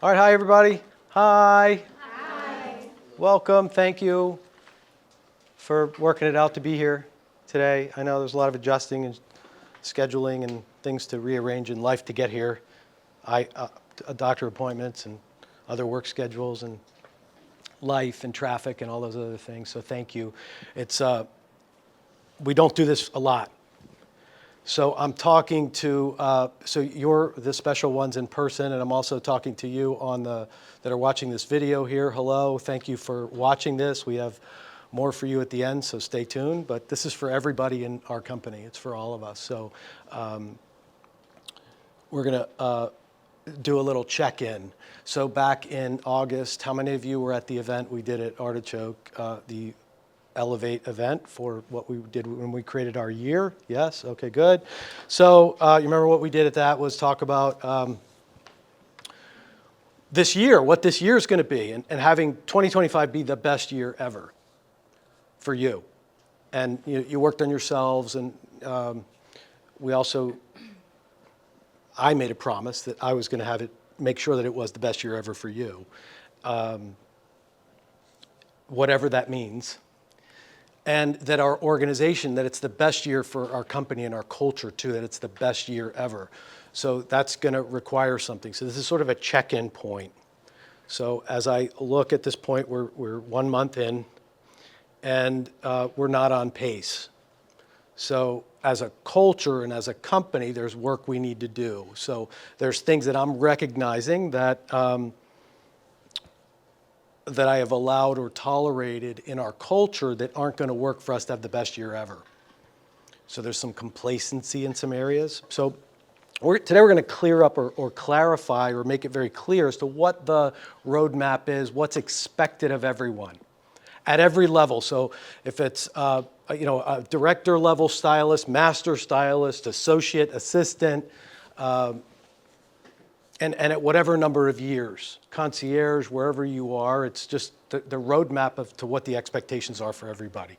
All right, hi everybody. Hi. Hi. Welcome. Thank you for working it out to be here today. I know there's a lot of adjusting and scheduling and things to rearrange in life to get here. Doctor appointments and other work schedules and life and traffic and all those other things. So thank you. We don't do this a lot. So I'm talking to, so you're the special ones in person, and I'm also talking to you that are watching this video here. Hello, thank you for watching this. We have more for you at the end, so stay tuned. But this is for everybody in our company. It's for all of us. So we're going to do a little check-in. So back in August, how many of you were at the event we did at Artichoke, the Elevate event for what we did when we created our year? Yes? Okay, good. So you remember what we did at that was talk about this year, what this year is going to be, and having 2025 be the best year ever for you. And you worked on yourselves, and I made a promise that I was going to make sure that it was the best year ever for you, whatever that means. And that our organization, that it's the best year for our company and our culture too, that it's the best year ever. So that's going to require something. So this is sort of a check-in point. So as I look at this point, we're 1 month in, and we're not on pace. So as a culture and as a company, there's work we need to do. So there's things that I'm recognizing that I have allowed or tolerated in our culture that aren't going to work for us to have the best year ever. So there's some complacency in some areas. So today we're going to clear up or clarify or make it very clear as to what the roadmap is, what's expected of everyone at every level. So if it's a director level stylist, master stylist, associate, assistant, and at whatever number of years, concierge, wherever you are, it's just the roadmap to what the expectations are for everybody.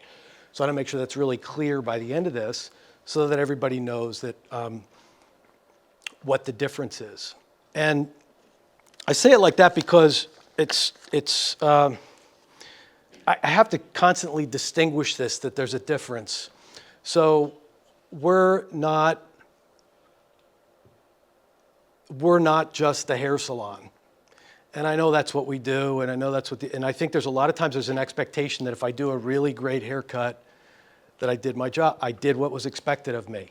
So I want to make sure that's really clear by the end of this so that everybody knows that what the difference is. And I say it like that because I have to constantly distinguish this, that there's a difference. So we're not just the hair salon. And I know that's what we do, and I know that's and I think there's a lot of times there's an expectation that if I do a really great haircut, that I did my job, I did what was expected of me.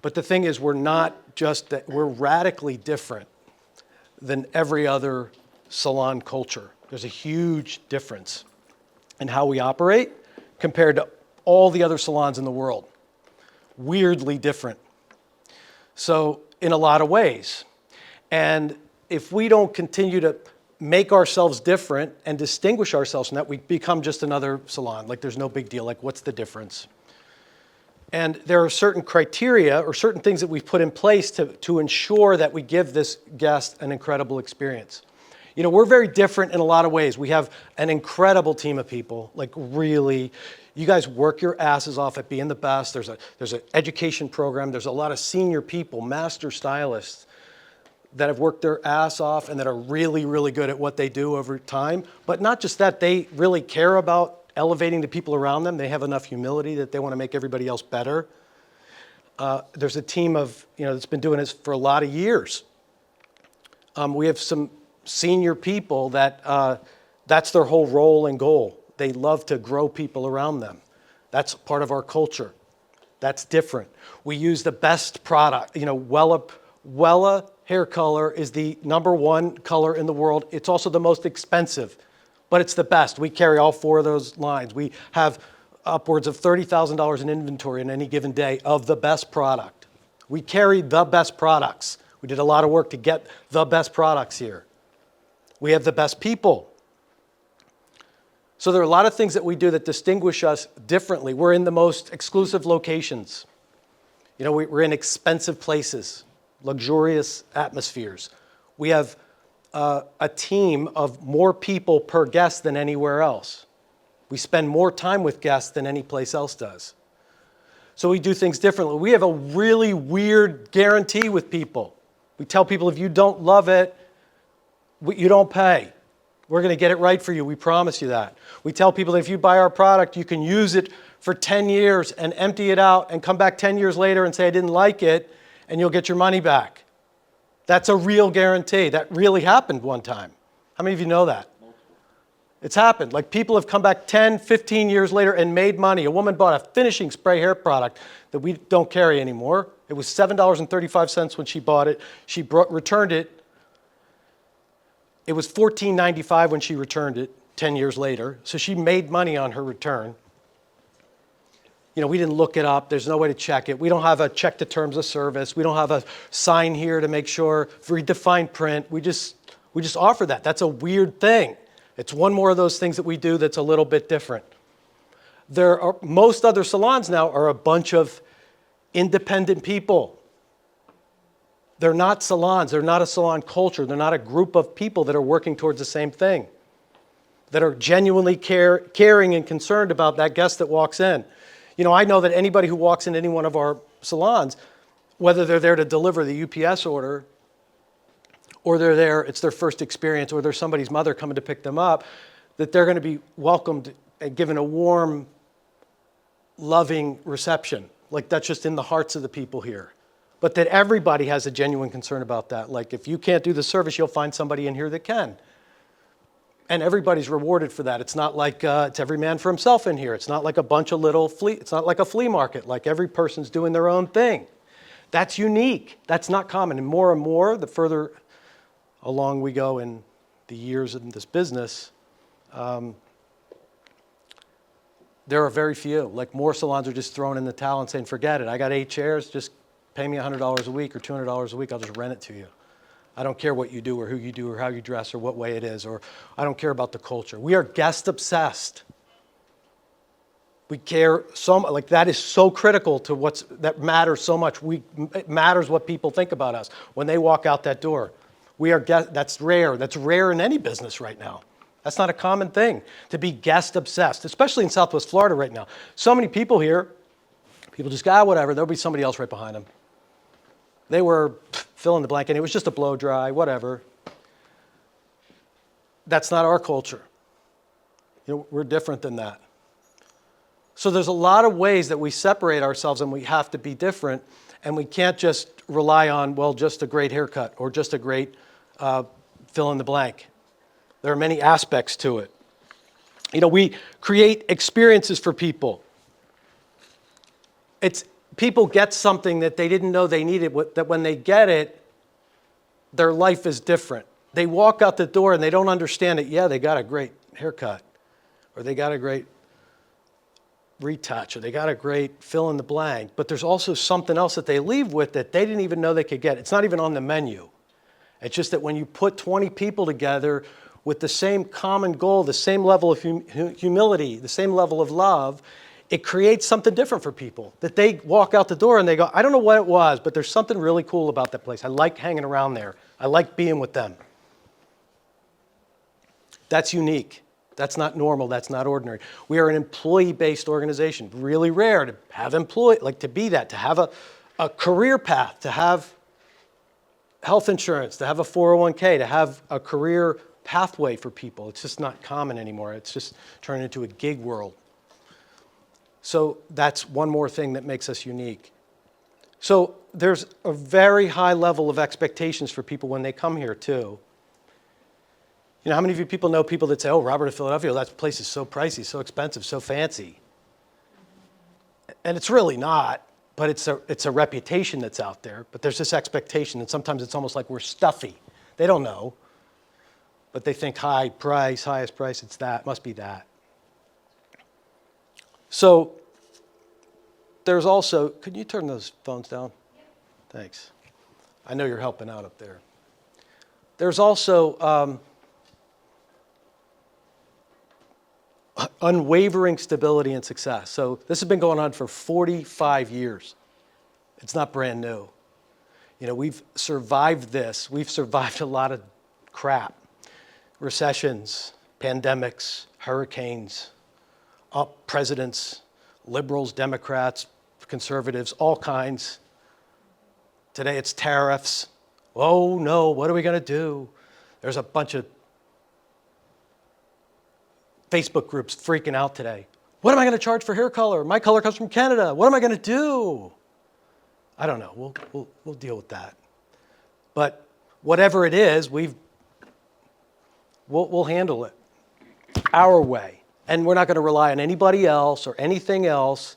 But the thing is, we're not just that, we're radically different than every other salon culture. There's a huge difference in how we operate compared to all the other salons in the world. Weirdly different. So, in a lot of ways. And if we don't continue to make ourselves different and distinguish ourselves from that, we become just another salon. Like there's no big deal. Like what's the difference? And there are certain criteria or certain things that we've put in place to ensure that we give this guest an incredible experience. You know, we're very different in a lot of ways. We have an incredible team of people, like really. You guys work your asses off at being the best. There's an education program. There's a lot of senior people, master stylists, that have worked their ass off and that are really, really good at what they do over time. But not just that, they really care about elevating the people around them. They have enough humility that they want to make everybody else better. There's a team of, that's been doing this for a lot of years. We have some senior people that that's their whole role and goal. They love to grow people around them. That's part of our culture. That's different. We use the best product. Wella hair color is the #1 color in the world. It's also the most expensive, but it's the best. We carry all 4 of those lines. We have upwards of $30,000 in inventory in any given day of the best product. We carry the best products. We did a lot of work to get the best products here. We have the best people. So there are a lot of things that we do that distinguish us differently. We're in the most exclusive locations. We're in expensive places, luxurious atmospheres. We have a team of more people per guest than anywhere else. We spend more time with guests than any place else does. So we do things differently. We have a really weird guarantee with people. We tell people if you don't love it, You don't pay. We're going to get it right for you. We promise you that. We tell people that if you buy our product, you can use it for 10 years and empty it out and come back 10 years later and say, I didn't like it, and you'll get your money back. That's a real guarantee. That really happened one time. How many of you know that? It's happened. Like people have come back 10, 15 years later and made money. A woman bought a finishing spray hair product that we don't carry anymore. It was $7.35 when she bought it. She returned it. It was $14.95 when she returned it 10 years later. So she made money on her return. You know, we didn't look it up. There's no way to check it. We don't have a check to terms of service. We don't have a sign here to make sure, read the fine print. We just offer that. That's a weird thing. It's one more of those things that we do that's a little bit different. Most other salons now are a bunch of independent people. They're not salons. They're not a salon culture. They're not a group of people that are working towards the same thing, that are genuinely caring and concerned about that guest that walks in. You know, I know that anybody who walks into any one of our salons, whether they're there to deliver the UPS order, or they're there, it's their first experience, or there's somebody's mother coming to pick them up, that they're going to be welcomed and given a warm, loving reception. Like that's just in the hearts of the people here. But that everybody has a genuine concern about that. Like if you can't do the service, you'll find somebody in here that can. And everybody's rewarded for that. It's not like it's every man for himself in here. It's not like a bunch of little it's not like a flea market. Like every person's doing their own thing. That's unique. That's not common. And more, the further along we go in the years in this business, there are very few. Like more salons are just throwing in the towel and saying, forget it. I got 8 chairs. Just pay me $100 a week or $200 a week. I'll just rent it to you. I don't care what you do or who you do or how you dress or what way it is, or I don't care about the culture. We are guest obsessed. We care so much, like that is so critical to that matters so much. It matters what people think about us when they walk out that door. That's rare. That's rare in any business right now. That's not a common thing to be guest obsessed, especially in Southwest Florida right now. So many people here, people just go, whatever, there'll be somebody else right behind them. They were fill in the blank, and it was just a blow dry, whatever. That's not our culture. You know, we're different than that. So there's a lot of ways that we separate ourselves, and we have to be different, and we can't just rely on, well, just a great haircut or just a great fill in the blank. There are many aspects to it. You know, we create experiences for people. People get something that they didn't know they needed, that when they get it, their life is different. They walk out the door and they don't understand it. Yeah, they got a great haircut, or they got a great retouch, or they got a great fill in the blank, but there's also something else that they leave with that they didn't even know they could get. It's not even on the menu. It's just that when you put 20 people together with the same common goal, the same level of humility, the same level of love, it creates something different for people, that they walk out the door and they go, I don't know what it was, but there's something really cool about that place. I like hanging around there. I like being with them. That's unique. That's not normal. That's not ordinary. We are an employee-based organization. Really rare to have to be that, to have a career path, to have health insurance, to have a 401k, to have a career pathway for people. It's just not common anymore. It's just turned into a gig world. So that's one more thing that makes us unique. So there's a very high level of expectations for people when they come here too. You know, how many of you people know people that say, oh, Robert of Philadelphia, that place is so pricey, so expensive, so fancy. And it's really not, but it's a reputation that's out there. But there's this expectation, and sometimes it's almost like we're stuffy. They don't know, but they think high price, highest price, it's that, must be that. So there's also, could you turn those phones down? Yep. Thanks. I know you're helping out up there. There's also unwavering stability and success. So this has been going on for 45 years. It's not brand new. You know, we've survived this. We've survived a lot of crap. Recessions, pandemics, hurricanes, presidents, liberals, Democrats, conservatives, all kinds. Today it's tariffs. Oh no, what are we going to do? There's a bunch of Facebook groups freaking out today. What am I going to charge for hair color? My color comes from Canada. What am I going to do? I don't know. We'll deal with that. But whatever it is, we'll handle it our way. And we're not going to rely on anybody else or anything else,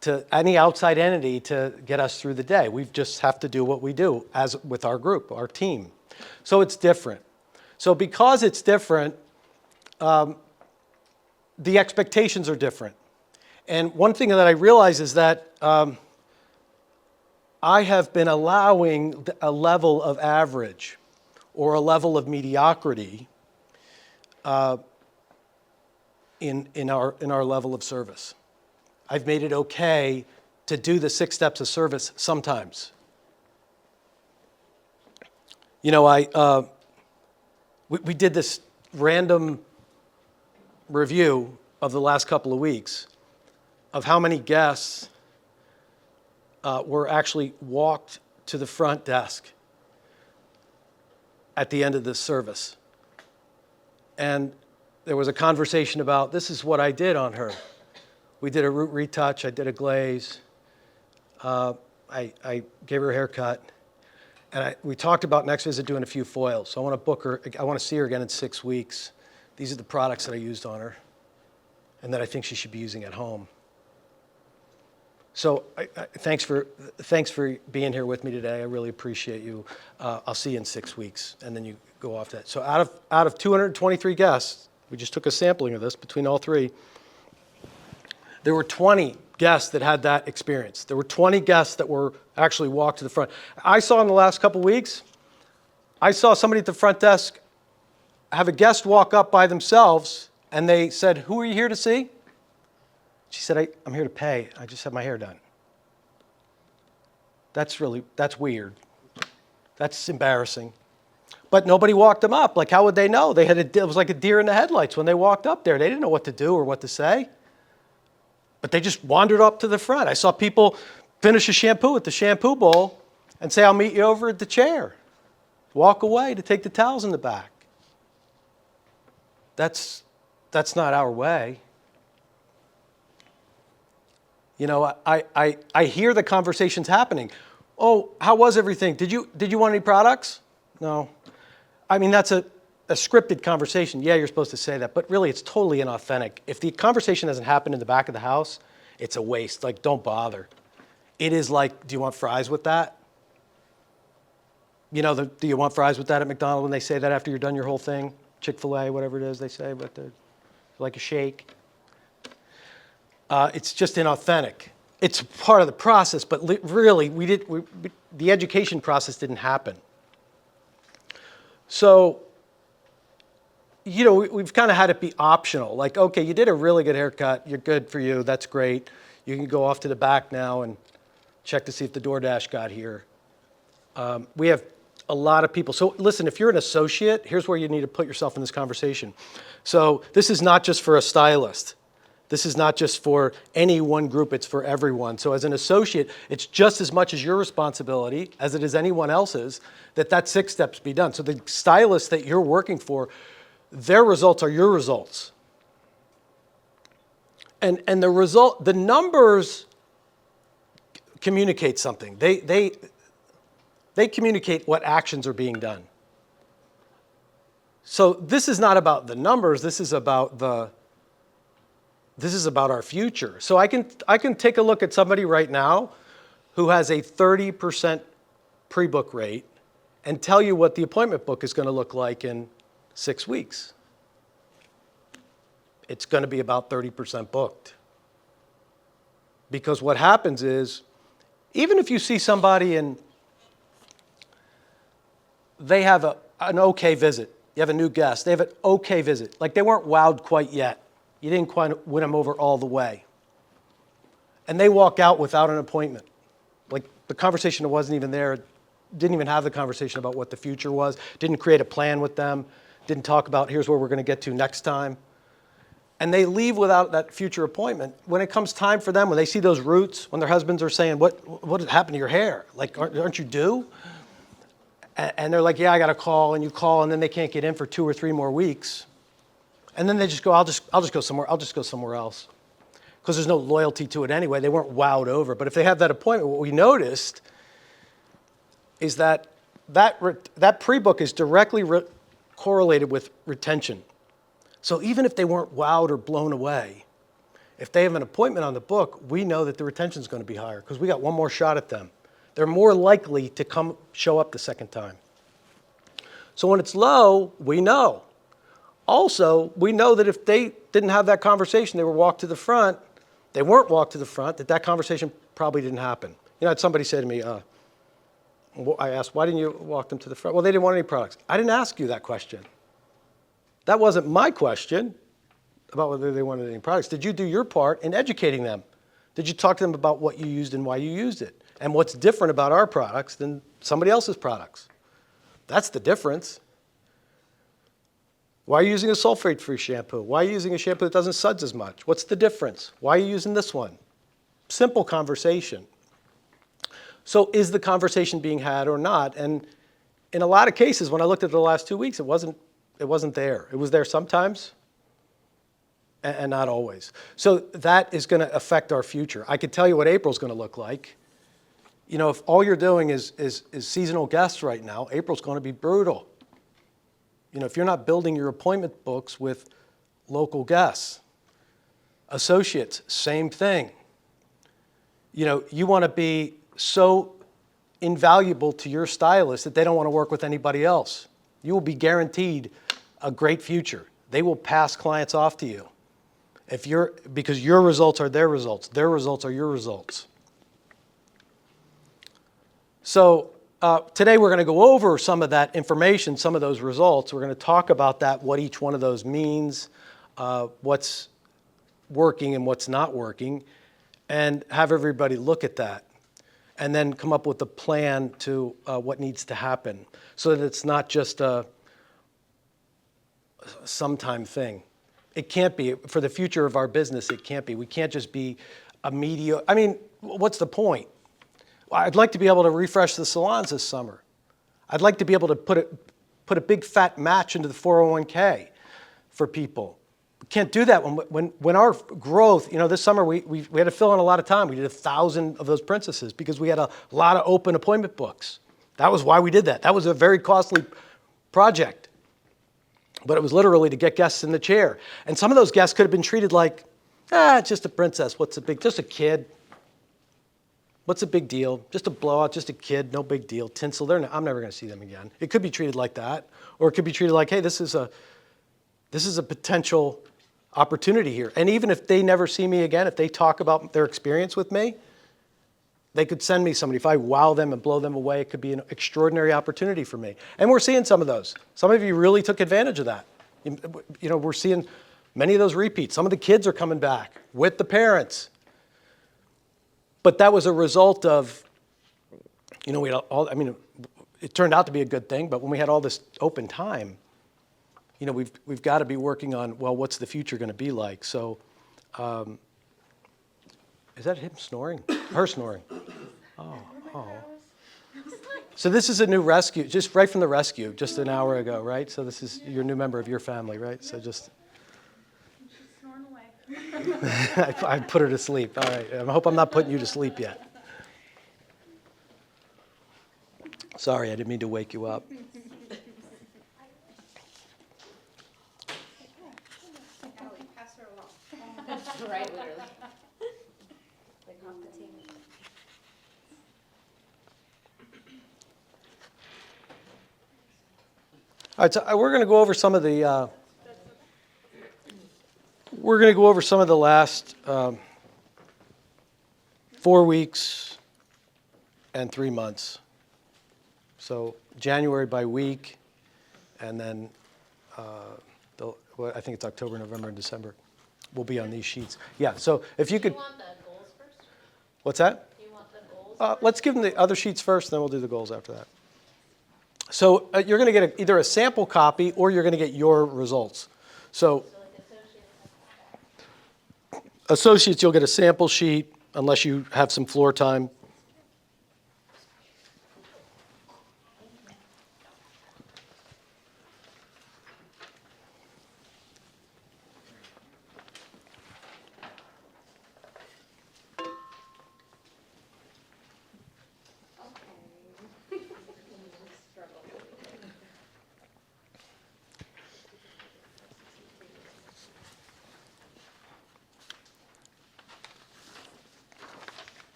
to any outside entity, to get us through the day. We just have to do what we do as with our group, our team. So it's different. So because it's different, the expectations are different. And one thing that I realize is that I have been allowing a level of average or a level of mediocrity in our level of service. I've made it okay to do the 6 steps of service sometimes. You know, we did this random review of the last couple of weeks of how many guests were actually walked to the front desk at the end of this service. And there was a conversation about, this is what I did on her. We did a root retouch, I did a glaze, I gave her a haircut, and we talked about next visit doing a few foils. So I want to book her, I want to see her again in 6 weeks. These are the products that I used on her and that I think she should be using at home. So thanks for being here with me today. I really appreciate you. I'll see you in 6 weeks, and then you go off that. So out of 223 guests, we just took a sampling of this between all three, there were 20 guests that had that experience. There were 20 guests that were actually walked to the front. I saw in the last couple weeks, I saw somebody at the front desk have a guest walk up by themselves, and they said, "Who are you here to see?" She said, "I'm here to pay. I just had my hair done." That's weird. That's embarrassing. But nobody walked them up. Like, how would they know? It was like a deer in the headlights when they walked up there. They didn't know what to do or what to say. But they just wandered up to the front. I saw people finish a shampoo at the shampoo bowl and say, "I'll meet you over at the chair." Walk away to take the towels in the back. That's not our way. You know, I hear the conversations happening. "Oh, how was everything? Did you want any products?" No. I mean, that's a scripted conversation. Yeah, you're supposed to say that, but really it's totally inauthentic. If the conversation doesn't happen in the back of the house, it's a waste. Like, don't bother. It is like, "Do you want fries with that?" You know, do you want fries with that at McDonald's when they say that after you're done your whole thing? Chick-fil-A, whatever it is they say, but they're like a shake. It's just inauthentic. It's part of the process, but really, the education process didn't happen. So, you know, we've kind of had it be optional. Like, okay, you did a really good haircut. You're good for you. That's great. You can go off to the back now and check to see if the DoorDash got here. We have a lot of people. So listen, if you're an associate, here's where you need to put yourself in this conversation. So this is not just for a stylist. This is not just for any one group, it's for everyone. So as an associate, it's just as much as your responsibility as it is anyone else's that 6 steps be done. So the stylist that you're working for, their results are your results. And the numbers communicate something. They communicate what actions are being done. So this is not about the numbers, this is about our future. So I can take a look at somebody right now who has a 30% pre-book rate and tell you what the appointment book is going to look like in 6 weeks. It's going to be about 30% booked. Because what happens is, even if you see somebody and they have an okay visit, you have a new guest, they have an okay visit, like they weren't wowed quite yet. You didn't quite win them over all the way. And they walk out without an appointment. Like the conversation wasn't even there, didn't even have the conversation about what the future was, didn't create a plan with them, didn't talk about here's where we're going to get to next time. And they leave without that future appointment. When it comes time for them, when they see those roots, when their husbands are saying, what happened to your hair? Like, aren't you due? And they're like, yeah, I got a call, and you call, and then they can't get in for 2 or 3 more weeks. And then they just go, I'll just go somewhere else. Because there's no loyalty to it anyway. They weren't wowed over. But if they have that appointment, what we noticed is that pre-book is directly correlated with retention. So even if they weren't wowed or blown away, if they have an appointment on the book, we know that the retention is going to be higher because we got one more shot at them. They're more likely to show up the second time. So when it's low, we know. Also, we know that if they didn't have that conversation, they were walked to the front, they weren't walked to the front, that conversation probably didn't happen. I had somebody say to me, I asked, why didn't you walk them to the front? Well, they didn't want any products. I didn't ask you that question. That wasn't my question about whether they wanted any products. Did you do your part in educating them? Did you talk to them about what you used and why you used it? And what's different about our products than somebody else's products? That's the difference. Why are you using a sulfate-free shampoo? Why are you using a shampoo that doesn't suds as much? What's the difference? Why are you using this one? Simple conversation. So is the conversation being had or not? And in a lot of cases, when I looked at the last 2 weeks, it wasn't there. It was there sometimes and not always. So that is going to affect our future. I could tell you what April's going to look like. If all you're doing is seasonal guests right now, April's going to be brutal. If you're not building your appointment books with local guests. Associates, same thing. You want to be so invaluable to your stylist that they don't want to work with anybody else. You will be guaranteed a great future. They will pass clients off to you because your results are their results are your results. So today we're going to go over some of that information, some of those results. We're going to talk about that, what each one of those means, what's working and what's not working, and have everybody look at that. And then come up with a plan to what needs to happen so that it's not just a sometime thing. It can't be. For the future of our business, it can't be. We can't just be a media. What's the point? I'd like to be able to refresh the salons this summer. I'd like to be able to put a big fat match into the 401k for people. We can't do that when our growth, this summer we had to fill in a lot of time. We did 1,000 of those princesses because we had a lot of open appointment books. That was why we did that. That was a very costly project. But it was literally to get guests in the chair. And some of those guests could have been treated like, just a princess, just a kid. What's a big deal? Just a blowout, just a kid, no big deal. Tinsel, I'm never going to see them again. It could be treated like that. Or it could be treated like, hey, this is a potential opportunity here. And even if they never see me again, if they talk about their experience with me, they could send me somebody. If I wow them and blow them away, it could be an extraordinary opportunity for me. And we're seeing some of those. Some of you really took advantage of that. We're seeing many of those repeats. Some of the kids are coming back with the parents. But that was a result of, we had it turned out to be a good thing, but when we had all this open time, we've got to be working on, well, what's the future going to be like? So, is that him snoring? Her snoring. Oh. So this is a new rescue, just right from the rescue, just an hour ago, right? So this is your new member of your family, right? So just. She's snoring away. I put her to sleep. All right. I hope I'm not putting you to sleep yet. Sorry, I didn't mean to wake you up. Pass her along. Right, literally. Like off the table. All right, so we're going to go over some of the. We're going to go over some of the last 4 weeks and 3 months. So January by week, and then I think it's October, November, and December. Will be on these sheets. Yeah. So if you could. Do you want the goals first? What's that? Do you want the goals? Let's give them the other sheets first, then we'll do the goals after that. So you're going to get either a sample copy or you're going to get your results. So Like associates, you'll get a sample sheet unless you have some floor time.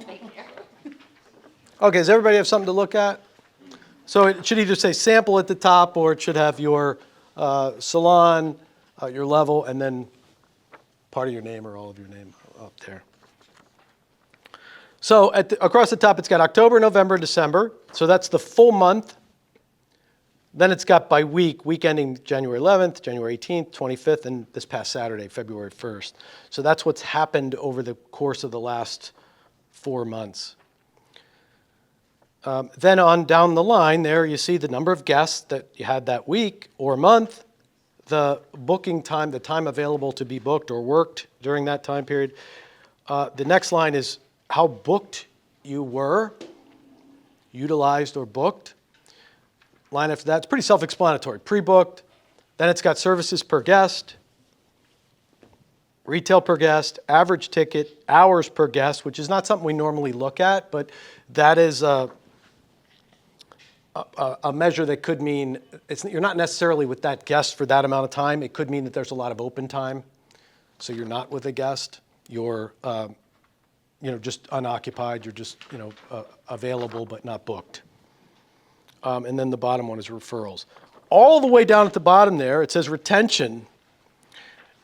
Take care. Okay, does everybody have something to look at? So it should either say sample at the top, or it should have your salon, your level, and then part of your name or all of your name up there. So across the top, it's got October, November, December. So that's the full month. Then it's got by week ending January 11th, January 18th, 25th, and this past Saturday, February 1st. So that's what's happened over the course of the last 4 months. Then on down the line there, you see the number of guests that you had that week or month, the booking time, the time available to be booked or worked during that time period. The next line is how booked you were, utilized or booked. Line after that, it's pretty self-explanatory. Pre-booked, then it's got services per guest, retail per guest, average ticket, hours per guest, which is not something we normally look at, but that is a measure that could mean you're not necessarily with that guest for that amount of time. It could mean that there's a lot of open time, so you're not with a guest. You're just unoccupied. You're just available but not booked. And then the bottom one is referrals. All the way down at the bottom there, it says retention.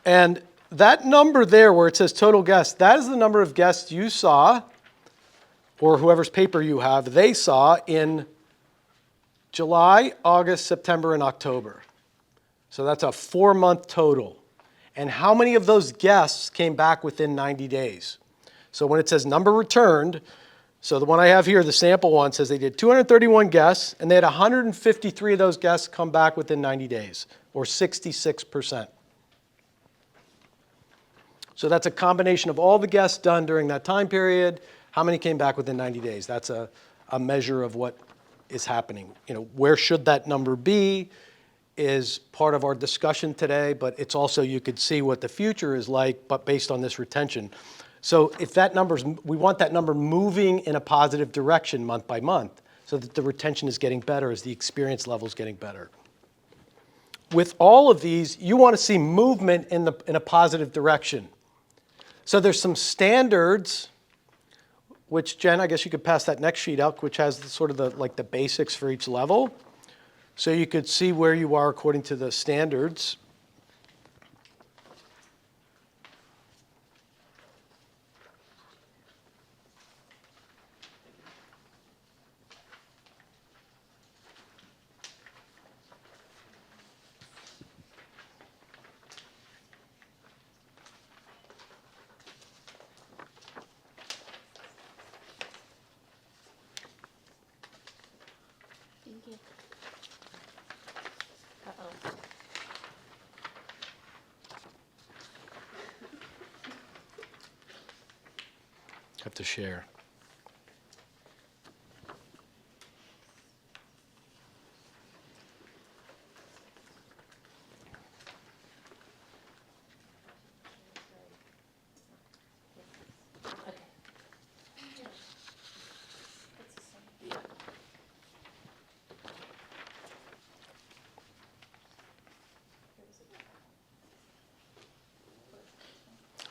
And that number there where it says total guests, that is the number of guests you saw, or whoever's paper you have, they saw in July, August, September, and October. So that's a 4-month total. And how many of those guests came back within 90 days? So when it says number returned, so the one I have here, the sample one, says they did 231 guests, and they had 153 of those guests come back within 90 days, or 66%. So that's a combination of all the guests done during that time period. How many came back within 90 days? That's a measure of what is happening. Where should that number be is part of our discussion today, but it's also, you could see what the future is like, but based on this retention. So if that we want that number moving in a positive direction month by month, so that the retention is getting better as the experience level is getting better. With all of these, you want to see movement in a positive direction. So there's some standards, which Jen, I guess you could pass that next sheet out, which has sort of the basics for each level. So you could see where you are according to the standards. Thank you. Uh-oh. Have to share.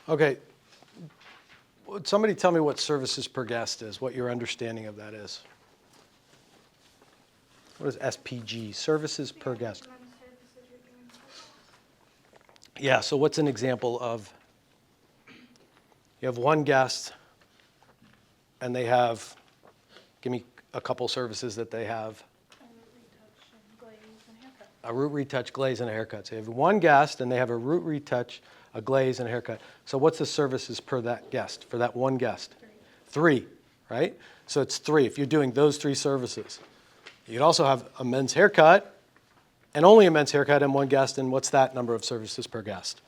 Okay. Okay. Would somebody tell me what services per guest is, what your understanding of that is? What is SPG, services per guest? Maximum services you're doing. Yeah, so what's an example of, you have one guest and they have, give me a couple services that they have. A root retouch and glaze and haircut. A root retouch, glaze, and a haircut. So you have one guest and they have a root retouch, a glaze, and a haircut. So what's the services per that guest, for that one guest? 3, right? So it's 3 if you're doing those 3 services. You'd also have a men's haircut and only a men's haircut and one guest, and what's that number of services per guest?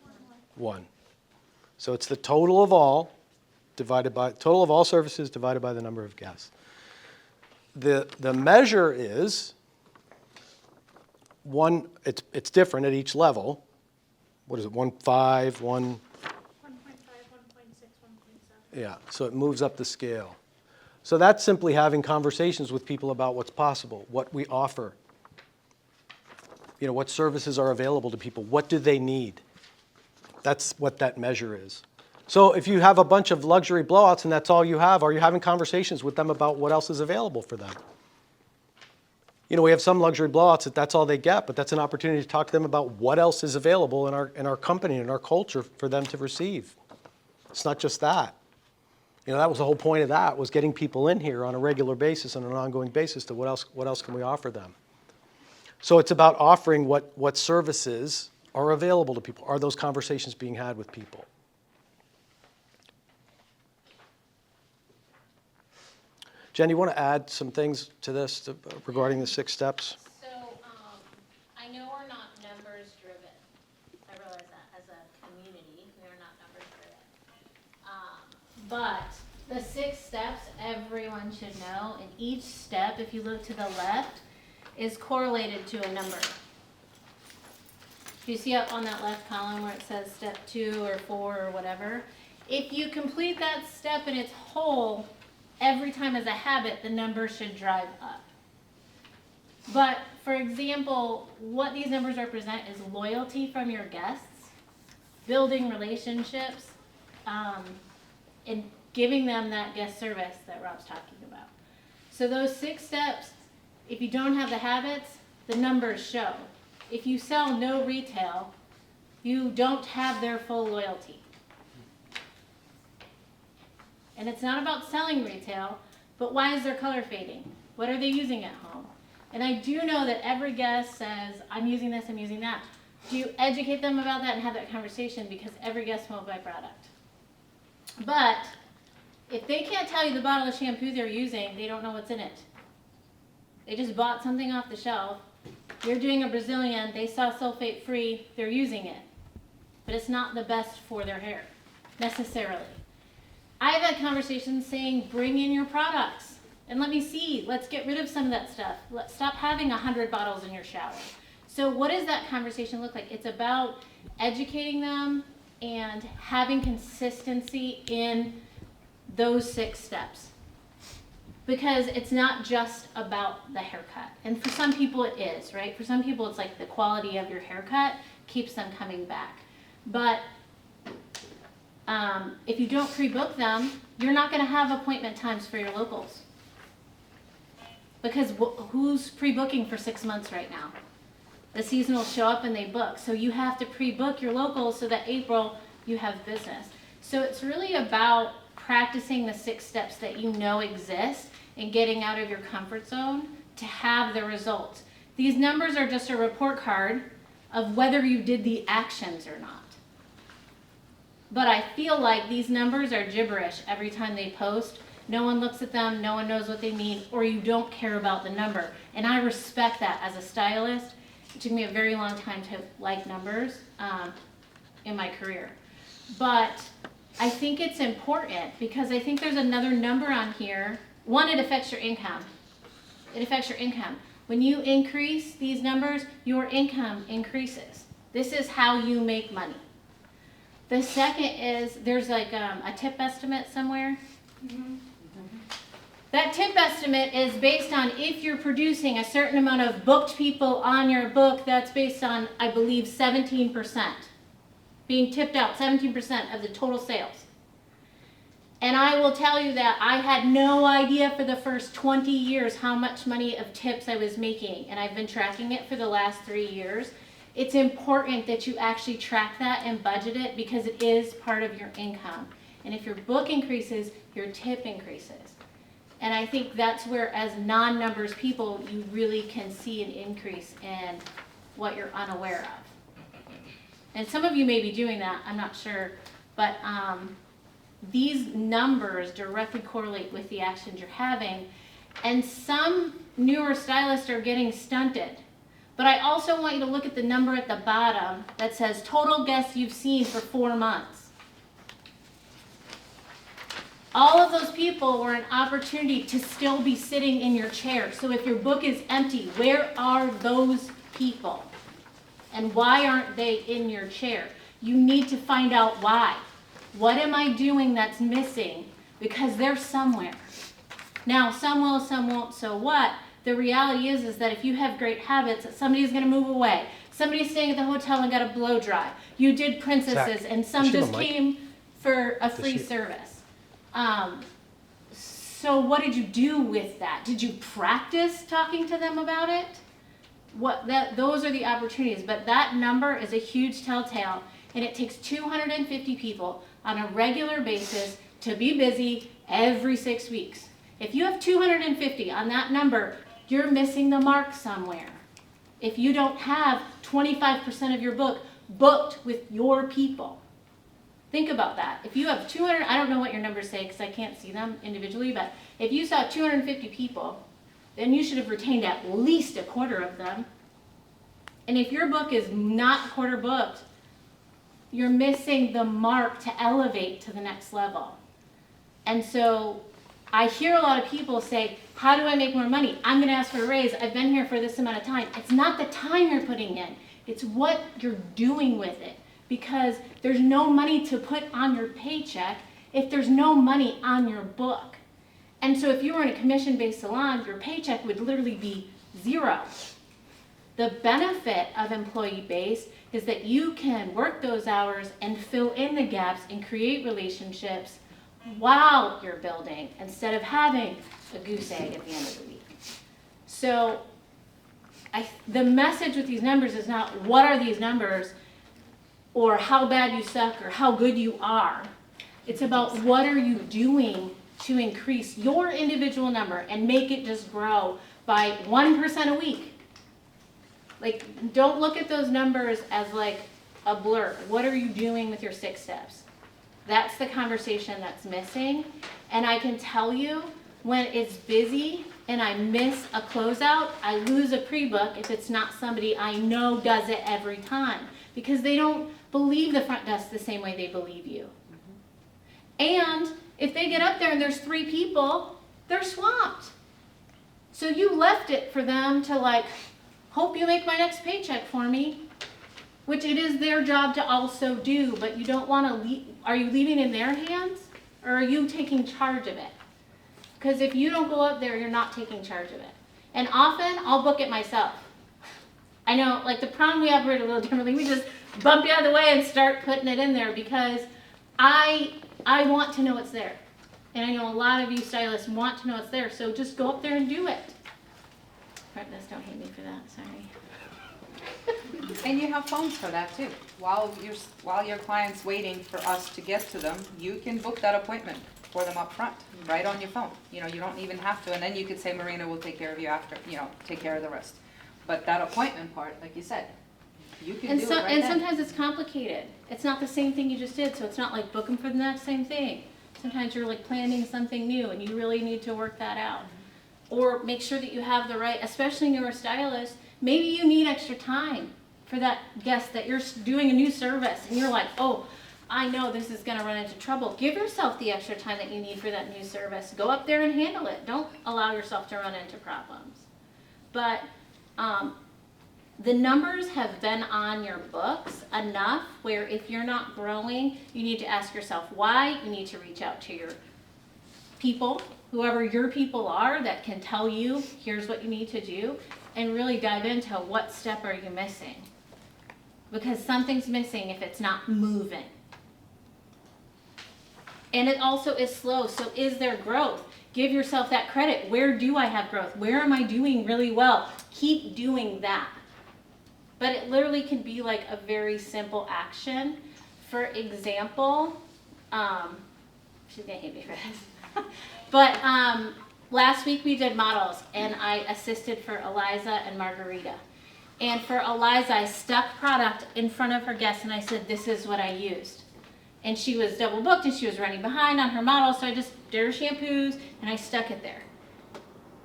1. So it's the total of all services divided by the number of guests. The measure is it's different at each level. What is it, 1.5, 1? 1.5, 1.6, 1.7. Yeah, so it moves up the scale. So that's simply having conversations with people about what's possible, what we offer. What services are available to people, what do they need? That's what that measure is. So if you have a bunch of luxury blowouts and that's all you have, are you having conversations with them about what else is available for them? You know, we have some luxury blowouts that's all they get, but that's an opportunity to talk to them about what else is available in our company and our culture for them to receive. It's not just that. You know, that was the whole point of that, was getting people in here on a regular basis, on an ongoing basis, to what else can we offer them. So it's about offering what services are available to people. Are those conversations being had with people? Jen, you want to add some things to this regarding the 6 steps? So, I know we're not numbers driven. I realize that as a community, we are not numbers driven. But the 6 steps, everyone should know, and each step, if you look to the left, is correlated to a number. Do you see up on that left column where it says step 2 or 4 or whatever? If you complete that step in its whole, every time as a habit, the number should drive up. But for example, what these numbers represent is loyalty from your guests, building relationships, and giving them that guest service that Rob's talking about. So those 6 steps, if you don't have the habits, the numbers show. If you sell no retail, you don't have their full loyalty. And it's not about selling retail, but why is their color fading? What are they using at home? And I do know that every guest says, I'm using this, I'm using that. Do you educate them about that and have that conversation? Because every guest won't buy product. But if they can't tell you the bottle of shampoo they're using, they don't know what's in it. They just bought something off the shelf. You're doing a Brazilian, they saw sulfate free, they're using it. But it's not the best for their hair, necessarily. I've had conversations saying, bring in your products and let me see. Let's get rid of some of that stuff. Let's stop having 100 bottles in your shower. So what does that conversation look like? It's about educating them and having consistency in those 6 steps. Because it's not just about the haircut. And for some people it is, right? For some people it's like the quality of your haircut keeps them coming back. But if you don't pre-book them, you're not going to have appointment times for your locals. Because who's pre-booking for 6 months right now? The seasonals show up and they book. So you have to pre-book your locals so that April you have business. So it's really about practicing the 6 steps that you know exist and getting out of your comfort zone to have the results. These numbers are just a report card of whether you did the actions or not. But I feel like these numbers are gibberish every time they post. No one looks at them, no one knows what they mean, or you don't care about the number. And I respect that as a stylist. It took me a very long time to like numbers in my career. But I think it's important because I think there's another number on here. One, it affects your income. It affects your income. When you increase these numbers, your income increases. This is how you make money. The second is, there's like a tip estimate somewhere. Mm-hmm. That tip estimate is based on if you're producing a certain amount of booked people on your book, that's based on, I believe, 17%. Being tipped out, 17% of the total sales. And I will tell you that I had no idea for the first 20 years how much money of tips I was making. And I've been tracking it for the last 3 years. It's important that you actually track that and budget it because it is part of your income. And if your book increases, your tip increases. And I think that's where, as non-numbers people, you really can see an increase in what you're unaware of. And some of you may be doing that, I'm not sure. But these numbers directly correlate with the actions you're having. And some newer stylists are getting stunted. But I also want you to look at the number at the bottom that says total guests you've seen for 4 months. All of those people were an opportunity to still be sitting in your chair. So if your book is empty, where are those people? And why aren't they in your chair? You need to find out why. What am I doing that's missing? Because they're somewhere. Now, some will, some won't, so what? The reality is that if you have great habits, somebody's going to move away. Somebody's staying at the hotel and got a blow dry. You did princesses, Zach, and some is she on just the mic? came for a free year. service. So what did you do with that? Did you practice talking to them about it? Those are the opportunities, but that number is a huge telltale, and it takes 250 people on a regular basis to be busy every 6 weeks. If you have 250 on that number, you're missing the mark somewhere. If you don't have 25% of your book booked with your people. Think about that. If you have 200, I don't know what your numbers say because I can't see them individually, but if you saw 250 people, then you should have retained at least a quarter of them. And if your book is not quarter booked, you're missing the mark to elevate to the next level. And so I hear a lot of people say, how do I make more money? I'm going to ask for a raise. I've been here for this amount of time. It's not the time you're putting in. It's what you're doing with it. Because there's no money to put on your paycheck if there's no money on your book. And so if you were in a commission-based salon, your paycheck would literally be zero. The benefit of employee-based is that you can work those hours and fill in the gaps and create relationships while you're building instead of having a goose egg at the end of the week. So the message with these numbers is not what are these numbers or how bad you suck or how good you are. It's about what are you doing to increase your individual number and make it just grow by 1% a week. Like, don't look at those numbers as like a blur. What are you doing with your 6 steps? That's the conversation that's missing. And I can tell you, when it's busy and I miss a closeout, I lose a pre-book if it's not somebody I know does it every time. Because they don't believe the front desk the same way they believe you. And if they get up there and there's 3 people, they're swamped. So you left it for them to like, hope you make my next paycheck for me, which it is their job to also do, but you don't want to leave. Are you leaving in their hands or are you taking charge of it? Because if you don't go up there, you're not taking charge of it. And often I'll book it myself. I know, like the prom, we operate a little differently. We just bump you out of the way and start putting it in there because I want to know it's there. And I know a lot of you stylists want to know it's there, so just go up there and do it. Front desk, don't hate me for that, sorry. And you have phones for that too. While your client's waiting for us to get to them, you can book that appointment for them up front, right on your phone. You know, you don't even have to, and then you could say, Marina will take care of you after, you know, take care of the rest. But that appointment part, like you said, you can do it right And then. sometimes it's complicated. It's not the same thing you just did, so it's not like book them for the next same thing. Sometimes you're like planning something new and you really need to work that out. Or make sure that you have the right, especially newer stylists, maybe you need extra time for that guest that you're doing a new service and you're like, oh, I know this is gonna run into trouble. Give yourself the extra time that you need for that new service. Go up there and handle it. Don't allow yourself to run into problems. But the numbers have been on your books enough where if you're not growing, you need to ask yourself why. You need to reach out to your people, whoever your people are that can tell you, here's what you need to do, and really dive into what step are you missing. Because something's missing if it's not moving. And it also is slow, so is there growth? Give yourself that credit. Where do I have growth? Where am I doing really well? Keep doing that. But it literally can be like a very simple action. For example, she's gonna hate me for this. But last week we did models and I assisted for Eliza and Margarita. And for Eliza, I stuck product in front of her guests and I said, this is what I used. And she was double booked and she was running behind on her model, so I just did her shampoos and I stuck it there.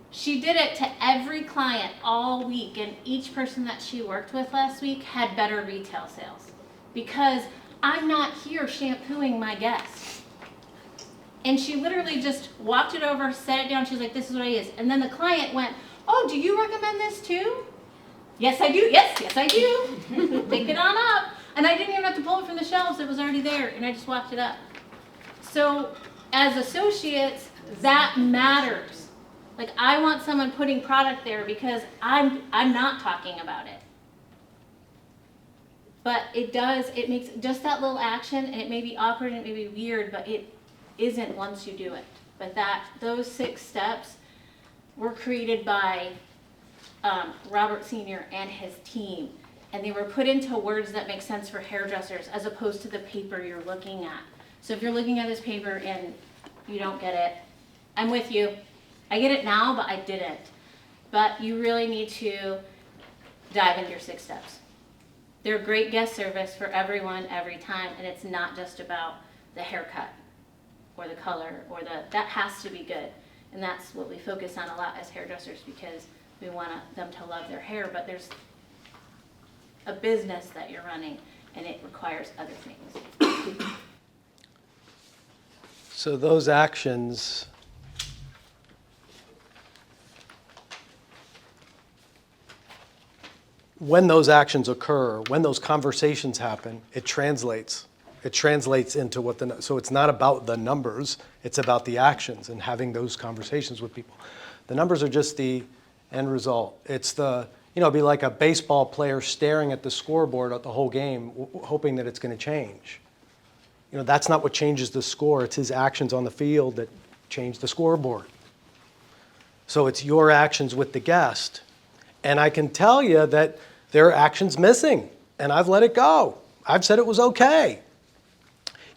She did it to every client all week, and each person that she worked with last week had better retail sales. Because I'm not here shampooing my guests. And she literally just walked it over, set it down, she was like, this is what I use. And then the client went, oh, do you recommend this too? Yes, I do. Yes, I do. Pick it on up. And I didn't even have to pull it from the shelves, it was already there, and I just walked it up. So as associates, that matters. Like, I want someone putting product there because I'm not talking about it. But it makes just that little action, and it may be awkward and it may be weird, but it isn't once you do it. But those 6 steps were created by Robert Sr. and his team. And they were put into words that make sense for hairdressers as opposed to the paper you're looking at. So if you're looking at this paper and you don't get it, I'm with you. I get it now, but I didn't. But you really need to dive into your 6 steps. They're a great guest service for everyone, every time, and it's not just about the haircut or the color or that has to be good. And that's what we focus on a lot as hairdressers because we want them to love their hair, but there's a business that you're running and it requires other things. So those actions, when those actions occur, when those conversations happen, it translates. It translates into so it's not about the numbers, it's about the actions and having those conversations with people. The numbers are just the end result. It's it'd be like a baseball player staring at the scoreboard at the whole game, hoping that it's going to change. That's not what changes the score. It's his actions on the field that change the scoreboard. So it's your actions with the guest. And I can tell you that there are actions missing, and I've let it go. I've said it was okay.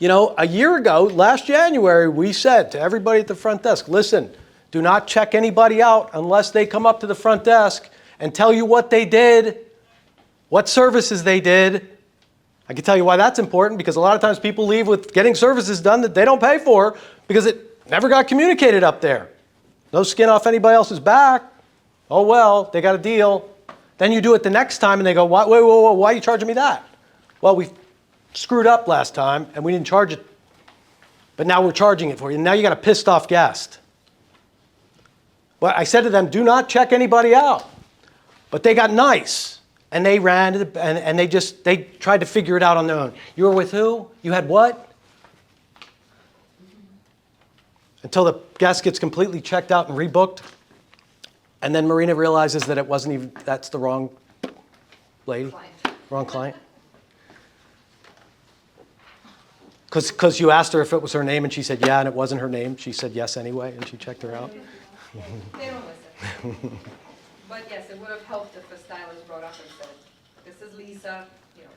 A year ago, last January, we said to everybody at the front desk, listen, do not check anybody out unless they come up to the front desk and tell you what they did, what services they did. I can tell you why that's important, because a lot of times people leave with getting services done that they don't pay for because it never got communicated up there. No skin off anybody else's back. Oh, well, they got a deal. Then you do it the next time and they go, wait, why are you charging me that? Well, we screwed up last time and we didn't charge it, but now we're charging it for you. Now you got a pissed off guest. But I said to them, do not check anybody out. But they got nice and they ran and they tried to figure it out on their own. You were with who? You had what? Until the guest gets completely checked out and rebooked. And then Marina realizes that it wasn't even, that's the wrong lady, wrong client. Because you asked her if it was her name and she said yeah, and it wasn't her name. She said yes anyway, and she checked her out. They don't listen. But yes, it would have helped if the stylist brought up and said, this is Lisa,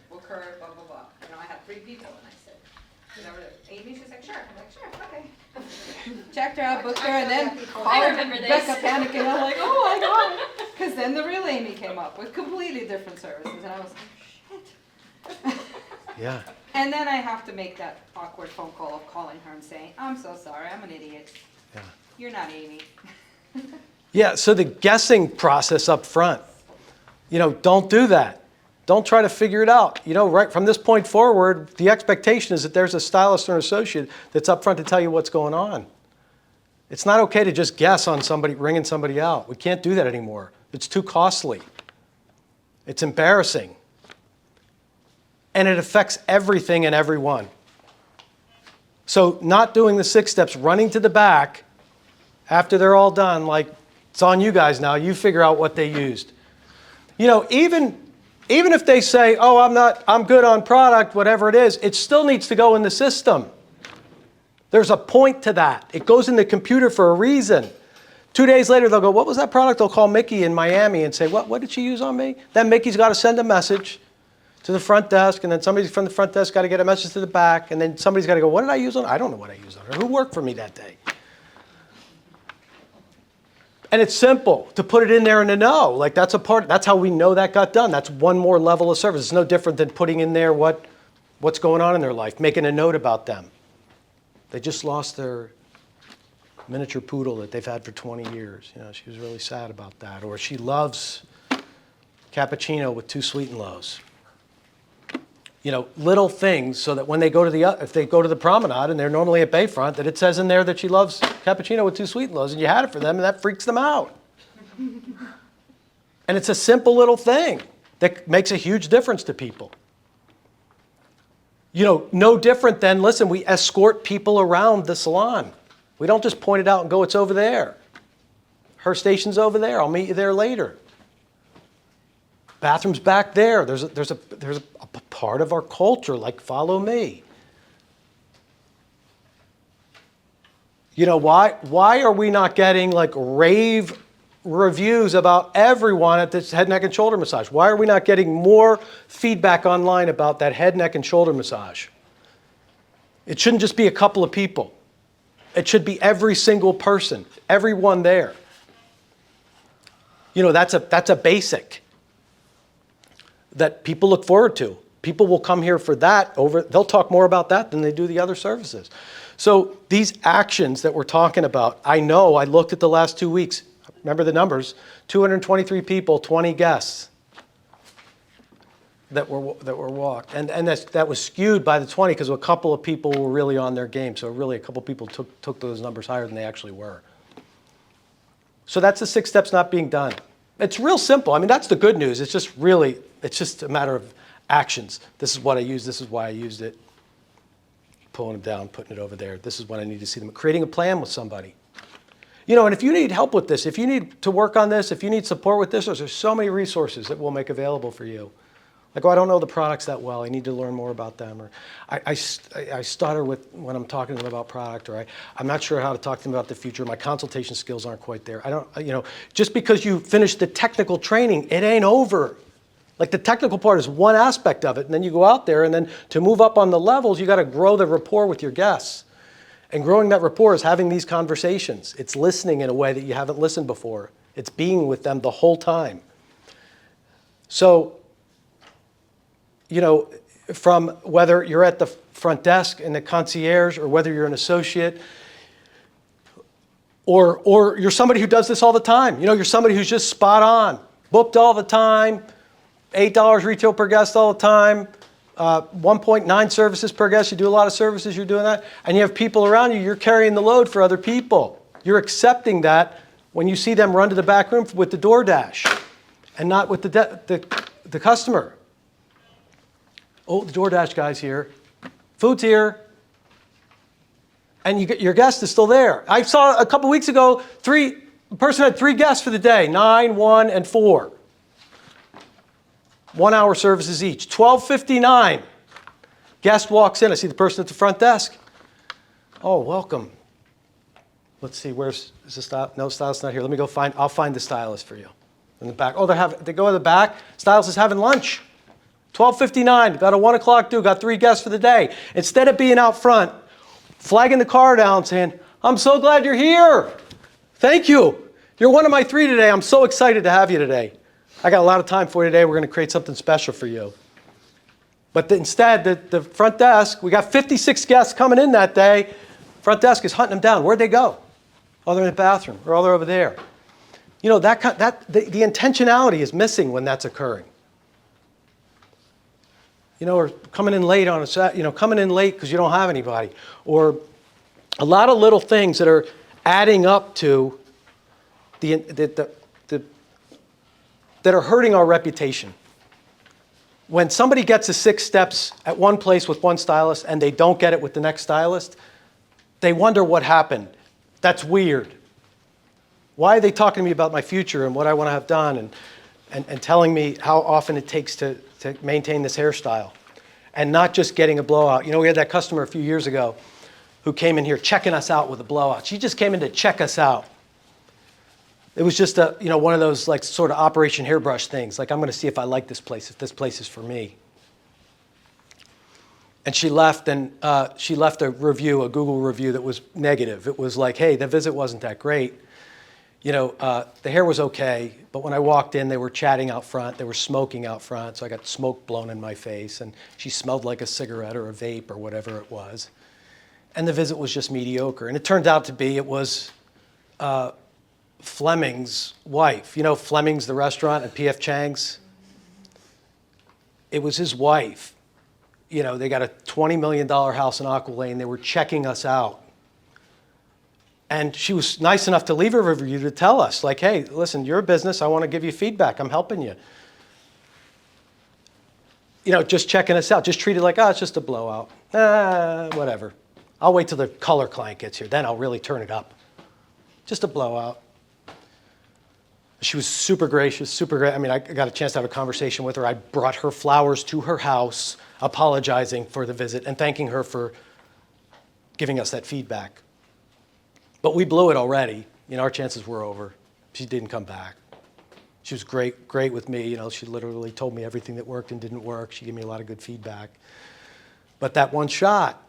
book her, blah, blah, blah. I had 3 people and I said, Amy, she's like, sure. I'm like, sure, okay. Checked her out, booked her, and then called Becca panicking. I'm like, oh my God. Because then the real Amy came up with completely different services. And I was like, shit. Yeah. And then I have to make that awkward phone call of calling her and saying, I'm so sorry, I'm an idiot. Yeah. You're not Amy. Yeah, so the guessing process up front, don't do that. Don't try to figure it out. Right from this point forward, the expectation is that there's a stylist or an associate that's up front to tell you what's going on. It's not okay to just guess on somebody, ringing somebody out. We can't do that anymore. It's too costly. It's embarrassing. And it affects everything and everyone. So not doing the 6 steps, running to the back after they're all done, like, it's on you guys now. You figure out what they used. Even if they say, oh, I'm good on product, whatever it is, it still needs to go in the system. There's a point to that. It goes in the computer for a reason. 2 days later, they'll go, what was that product? They'll call Mickey in Miami and say, what did she use on me? Then Mickey's got to send a message to the front desk, and then somebody from the front desk got to get a message to the back, and then somebody's got to go, what did I use on her? I don't know what I used on her. Who worked for me that day? And it's simple to put it in there and to know. Like, that's how we know that got done. That's one more level of service. It's no different than putting in there what's going on in their life, making a note about them. They just lost their miniature poodle that they've had for 20 years. She was really sad about that. Or she loves cappuccino with 2 sweet and lows. Little things so that when they go to if they go to the promenade and they're normally at Bayfront, that it says in there that she loves cappuccino with 2 sweet and lows, and you had it for them, and that freaks them out. And it's a simple little thing that makes a huge difference to people. No different than, listen, we escort people around the salon. We don't just point it out and go, it's over there. Her station's over there. I'll meet you there later. Bathroom's back there. There's a part of our culture, like follow me. You know, why are we not getting like rave reviews about everyone at this head, neck, and shoulder massage? Why are we not getting more feedback online about that head, neck, and shoulder massage? It shouldn't just be a couple of people. It should be every single person, everyone there. You know, that's a basic that people look forward to. People will come here for that they'll talk more about that than they do the other services. So these actions that we're talking about, I know I looked at the last 2 weeks. Remember the numbers, 223 people, 20 guests that were walked. And that was skewed by the 20 because a couple of people were really on their game. So really a couple of people took those numbers higher than they actually were. So that's the 6 steps not being done. It's real simple. I mean, that's the good news. It's just a matter of actions. This is what I used. This is why I used it. Pulling them down, putting it over there. This is when I need to see them. Creating a plan with somebody. You know, and if you need help with this, if you need to work on this, if you need support with this, there's so many resources that we'll make available for you. Like, oh, I don't know the products that well. I need to learn more about them. Or I stutter when I'm talking to them about product, or I'm not sure how to talk to them about the future. My consultation skills aren't quite there. Just because you finish the technical training, it ain't over. Like the technical part is one aspect of it, and then you go out there, and then to move up on the levels, you got to grow the rapport with your guests. And growing that rapport is having these conversations. It's listening in a way that you haven't listened before. It's being with them the whole time. So, you know, from whether you're at the front desk in the concierge or whether you're an associate or you're somebody who does this all the time. You know, you're somebody who's just spot on, booked all the time, $8 retail per guest all the time, 1.9 services per guest. You do a lot of services, you're doing that. And you have people around you, you're carrying the load for other people. You're accepting that when you see them run to the back room with the DoorDash and not with the customer. Oh, the DoorDash guy's here. Food's here. And your guest is still there. I saw a couple weeks ago, a person had 3 guests for the day, 9, 1, and 4. 1 hour services each. 12:59. Guest walks in. I see the person at the front desk. Oh, welcome. Let's see, is the stylist? No, stylist's not here. Let me go I'll find the stylist for you. In the back. Oh, they go in the back. Stylist is having lunch. 12:59. Got a 1 o'clock due. Got 3 guests for the day. Instead of being out front, flagging the car down, saying, "I'm so glad you're here. Thank you. You're one of my 3 today. I'm so excited to have you today. I got a lot of time for you today. We're going to create something special for you." But instead, the front desk, we got 56 guests coming in that day. Front desk is hunting them down. Where'd they go? Oh, they're in the bathroom, or oh, they're over there. You know, the intentionality is missing when that's occurring. You know, or coming in late coming in late because you don't have anybody. Or a lot of little things that are adding up to that are hurting our reputation. When somebody gets the 6 steps at one place with one stylist and they don't get it with the next stylist, they wonder what happened. That's weird. Why are they talking to me about my future and what I want to have done and telling me how often it takes to maintain this hairstyle and not just getting a blowout? You know, we had that customer a few years ago who came in here checking us out with a blowout. She just came in to check us out. It was just one of those like sort of Operation Hairbrush things. Like, I'm going to see if I like this place, if this place is for me. And she left a review, a Google review that was negative. It was like, hey, the visit wasn't that great. You know, the hair was okay, but when I walked in, they were chatting out front. They were smoking out front, so I got smoke blown in my face, and she smelled like a cigarette or a vape or whatever it was. And the visit was just mediocre. And it turned out to be, it was Fleming's wife. You know Fleming's, the restaurant, and P.F. Chang's? It was his wife. You know, they got a $20 million house in Aqua Lane. They were checking us out. And she was nice enough to leave a review to tell us, like, hey, listen, you're a business. I want to give you feedback. I'm helping you. You know, just checking us out. Just treat it like, oh, it's just a blowout. Whatever. I'll wait till the color client gets here. Then I'll really turn it up. Just a blowout. She was super gracious, super great. I mean, I got a chance to have a conversation with her. I brought her flowers to her house, apologizing for the visit and thanking her for giving us that feedback. But we blew it already. You know, our chances were over. She didn't come back. She was great with me. You know, she literally told me everything that worked and didn't work. She gave me a lot of good feedback. But that one shot,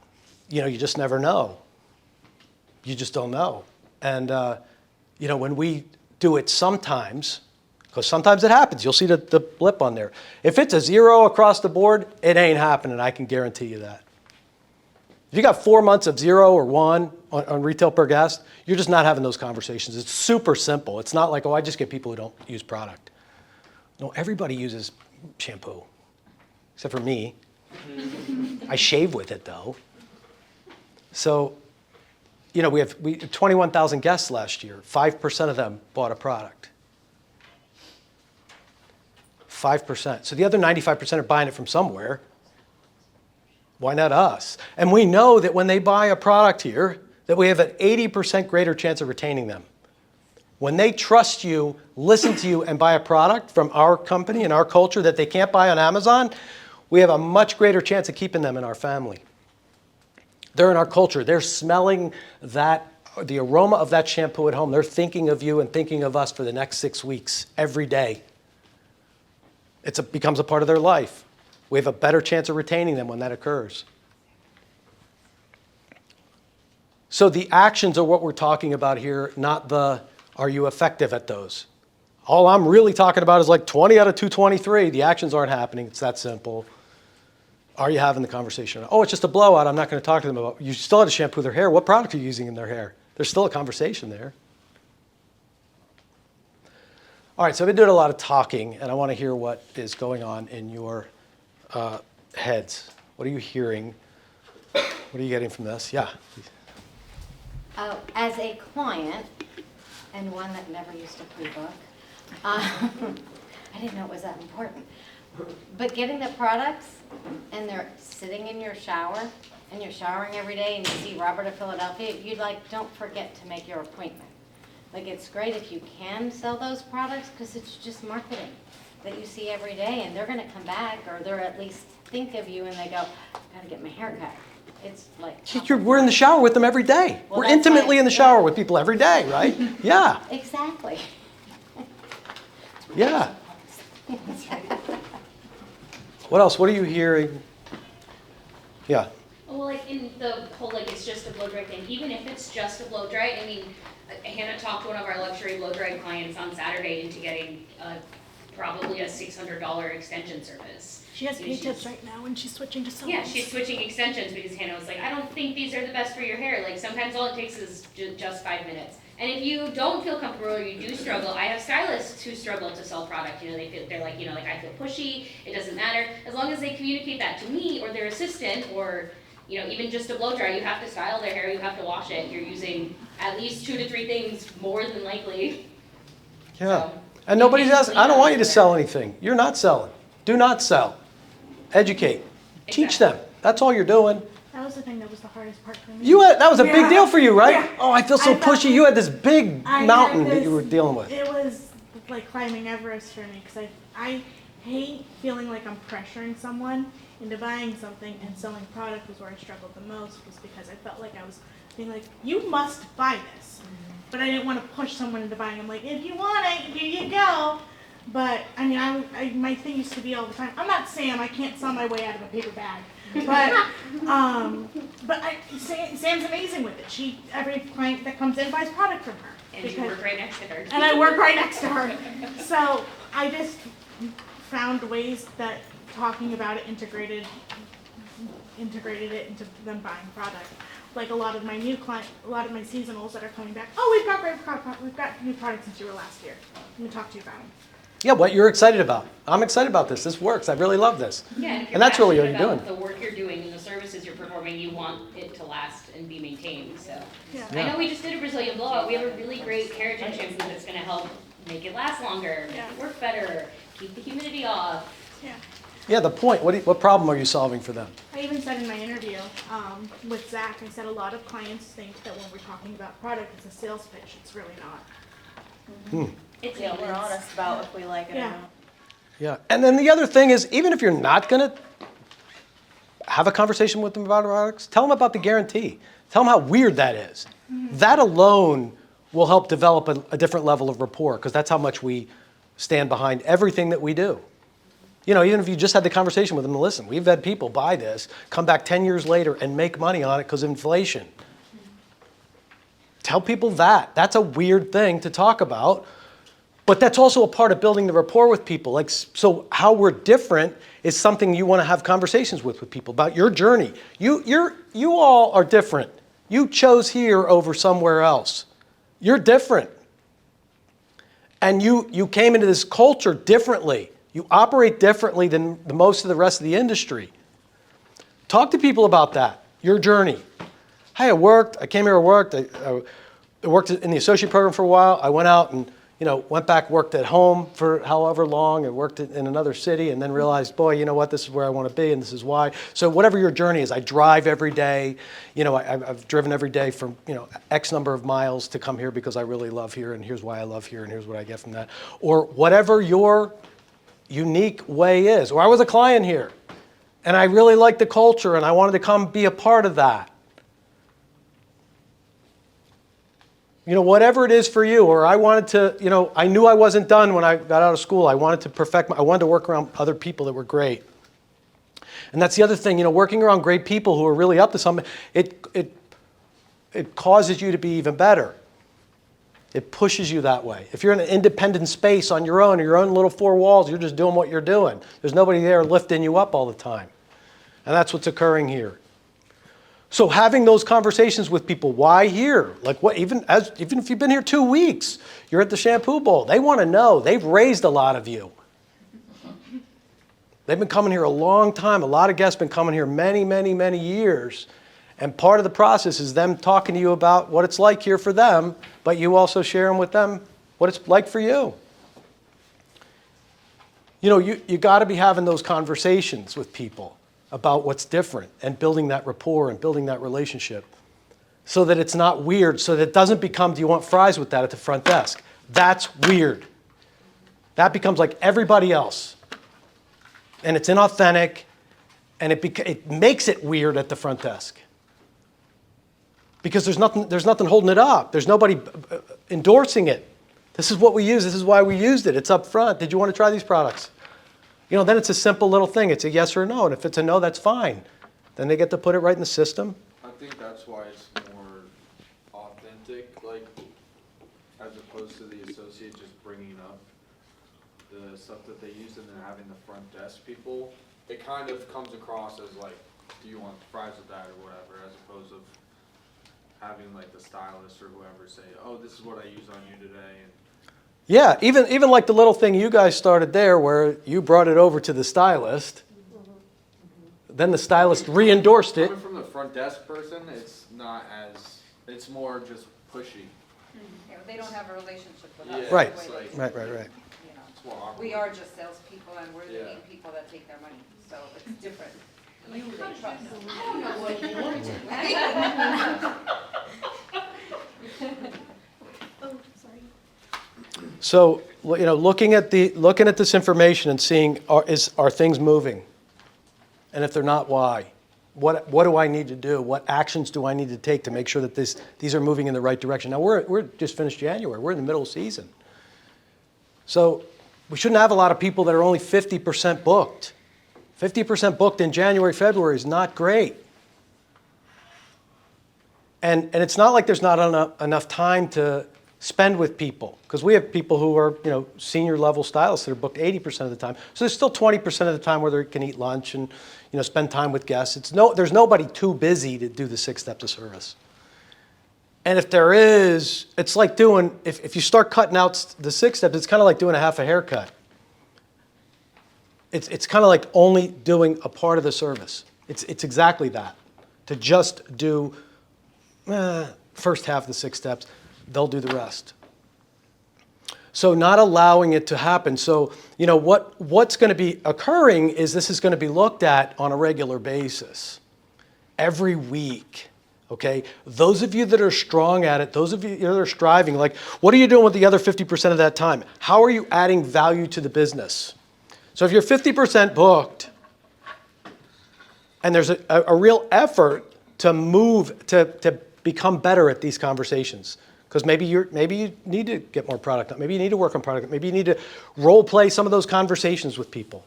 you know, you just never know. You just don't know. And, you know, when we do it sometimes, because sometimes it happens, you'll see the blip on there. If it's a 0 across the board, it ain't happening, I can guarantee you that. If you got 4 months of 0 or 1 on retail per guest, you're just not having those conversations. It's super simple. It's not like, oh, I just get people who don't use product. No, everybody uses shampoo, except for me. I shave with it, though. So, you know, we had 21,000 guests last year. 5% of them bought a product. 5%. So the other 95% are buying it from somewhere. Why not us? And we know that when they buy a product here, that we have an 80% greater chance of retaining them. When they trust you, listen to you, and buy a product from our company and our culture that they can't buy on Amazon, we have a much greater chance of keeping them in our family. They're in our culture. They're smelling the aroma of that shampoo at home. They're thinking of you and thinking of us for the next 6 weeks, every day. It becomes a part of their life. We have a better chance of retaining them when that occurs. So the actions are what we're talking about here, not the, are you effective at those? All I'm really talking about is like 20 out of 223. The actions aren't happening. It's that simple. Are you having the conversation? Oh, it's just a blowout. I'm not going to talk to them about. You still had to shampoo their hair. What product are you using in their hair? There's still a conversation there. All right, so I've been doing a lot of talking, and I want to hear what is going on in your heads. What are you hearing? What are you getting from this? Yeah. As a client, and one that never used to pre-book, I didn't know it was that important. But getting the products, and they're sitting in your shower, and you're showering every day, and you see Robert of Philadelphia, you don't forget to make your appointment. Like, it's great if you can sell those products, because it's just marketing that you see every day, and they're gonna come back, or they're at least think of you, and they go, gotta get my hair cut. It's like. We're in the shower with them every day. Well, we're that's intimately why- in the shower yeah. with people every day, right? Yeah. Exactly. Yeah. What else? What are you hearing? Yeah. Well, like in the whole, like, it's just a blow dry thing, even if it's just a blow dry, I mean, Hannah talked to one of our luxury blow dry clients on Saturday into getting probably a $600 extension service. She has You know, pay tips right now and she's switching to Salons. Yeah, she's switching extensions because Hannah was like, I don't think these are the best for your hair. Like, sometimes all it takes is just 5 minutes. And if you don't feel comfortable or you do struggle, I have stylists who struggle to sell product. You know, they're like, you know, like, I feel pushy. It doesn't matter. As long as they communicate that to me or their assistant, or, you know, even just a blow dry, you have to style their hair, you have to wash it. You're using at least 2 to 3 things more than likely. Yeah. So, And you nobody's can asking, clean I don't up want you to there. sell anything. You're not selling. Do not sell. Educate. Teach them. That's all you're doing. That was the thing that was the hardest part for me. That was a big Yeah. deal for you, right? Yeah. Oh, I feel so I felt- pushy. You had this big I had mountain that this- you were dealing with. It was like climbing Everest for me because I hate feeling like I'm pressuring someone into buying something, and selling product was where I struggled the most, was because I felt like I was being like, you must buy this. But I didn't want to push someone into buying. I'm like, if you want it, here you go. But I mean, my thing used to be all the time, I'm not Sam, I can't sell my way out of a paper bag. But Sam's amazing with it. Every client that comes in buys product from her. And you work right next to her. And I work right next to her. So I just found ways that talking about it integrated it into them buying product. Like a lot of my new a lot of my seasonals that are coming back. Oh, we've got new products since you were last year. Let me talk to you about them. Yeah, what you're excited about. I'm excited about this. This works. I really love this. Yeah, and if you're And that's really what passionate you're about doing. the work you're doing and the services you're performing, you want it to last and be maintained, so. Yeah. I know we just did a Brazilian blowout. We have a really great keratin shampoo that's gonna help make it last longer, make Yeah. it work better, keep the humidity off. Yeah. Yeah, the point. What problem are you solving for them? I even said in my interview with Zach, I said a lot of clients think that when we're talking about product, it's a sales pitch. It's really not. It's Yeah, we're maintenance. honest about if we like it or Yeah. not. Yeah, and then the other thing is, even if you're not gonna have a conversation with them about products, tell them about the guarantee. Tell them how weird that is. That alone will help develop a different level of rapport, because that's how much we stand behind everything that we do. You know, even if you just had the conversation with them, listen, we've had people buy this, come back 10 years later and make money on it because of inflation. Tell people that. That's a weird thing to talk about, but that's also a part of building the rapport with people. Like, so how we're different is something you want to have conversations with people about your journey. You all are different. You chose here over somewhere else. You're different. And you came into this culture differently. You operate differently than most of the rest of the industry. Talk to people about that, your journey. Hey, I came here, I worked in the associate program for a while. I went out and went back, worked at home for however long, and worked in another city, and then realized, boy, you know what, this is where I want to be, and this is why. So whatever your journey is, I drive every day. I've driven every day from, X number of miles to come here because I really love here, and here's why I love here, and here's what I get from that. Or whatever your unique way is. Or I was a client here, and I really liked the culture, and I wanted to come be a part of that. Whatever it is for you, or I wanted to, I knew I wasn't done when I got out of school. I wanted to I wanted to work around other people that were great. And that's the other thing, working around great people who are really up to something, it causes you to be even better. It pushes you that way. If you're in an independent space on your own, or your own little four walls, you're just doing what you're doing. There's nobody there lifting you up all the time. And that's what's occurring here. So having those conversations with people, why here? Like what? Even if you've been here 2 weeks, you're at the shampoo bowl. They want to know. They've raised a lot of you. They've been coming here a long time. A lot of guests have been coming here many, many, many years. And part of the process is them talking to you about what it's like here for them, but you also sharing with them what it's like for you. You got to be having those conversations with people about what's different and building that rapport and building that relationship so that it's not weird, so that it doesn't become, do you want fries with that at the front desk? That's weird. That becomes like everybody else. And it's inauthentic, and it makes it weird at the front desk. Because there's nothing holding it up. There's nobody endorsing it. This is what we use. This is why we used it. It's up front. Did you want to try these products? Then it's a simple little thing. It's a yes or a no. And if it's a no, that's fine. Then they get to put it right in the system. I think that's why it's more authentic, like, as opposed to the associate just bringing up the stuff that they use and then having the front desk people. It kind of comes across as like, do you want fries with that or whatever, as opposed to having like the stylist or whoever say, oh, this is what I use on you today. And Yeah, even like the little thing you guys started there where you brought it over to the stylist. Then the stylist re-endorsed it. coming from the front desk person, it's more just pushy. Yeah, they don't have a relationship with Yeah, us. Right. it's like- Right. You know, It's more awkward. we are just salespeople, and we're the Yeah. main people that take their money, so it's different. You they trust. Oh, sorry. So, looking at this information and seeing are things moving? And if they're not, why? What do I need to do? What actions do I need to take to make sure that these are moving in the right direction? Now we're just finished January. We're in the middle of season. So we shouldn't have a lot of people that are only 50% booked. 50% booked in January, February is not great. And it's not like there's not enough time to spend with people, because we have people who are senior level stylists that are booked 80% of the time. So there's still 20% of the time where they can eat lunch and spend time with guests. There's nobody too busy to do the 6 steps of service. And if there is, it's like doing, if you start cutting out the 6 steps, it's kind of like doing a half a haircut. It's kind of like only doing a part of the service. It's exactly that. To just do first half of the 6 steps, they'll do the rest. So not allowing it to happen. So, what's going to be occurring is this is going to be looked at on a regular basis. Every week, Okay, those of you that are strong at it, those of you that are striving, like, what are you doing with the other 50% of that time? How are you adding value to the business? So if you're 50% booked, and there's a real effort to move, to become better at these conversations, because maybe you need to get more product, maybe you need to work on product, maybe you need to role play some of those conversations with people,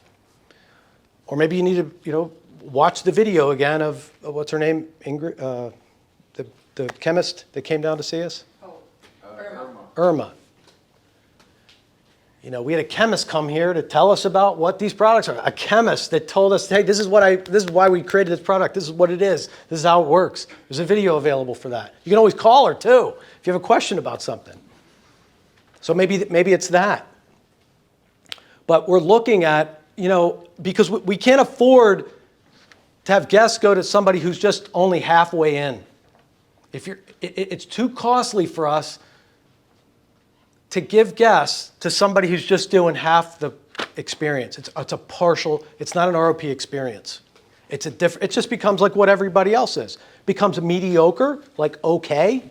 or maybe you need to, watch the video again of what's her name, Ingrid. The chemist that came down to see us? Irma. We had a chemist come here to tell us about what these products are. A chemist that told us, hey, this is why we created this product. This is what it is. This is how it works. There's a video available for that. You can always call her too if you have a question about something. So maybe it's that. But we're looking at, because we can't afford to have guests go to somebody who's just only halfway in. It's too costly for us to give guests to somebody who's just doing half the experience. It's a partial, it's not an ROP experience. It just becomes like what everybody else is. Becomes mediocre, like okay,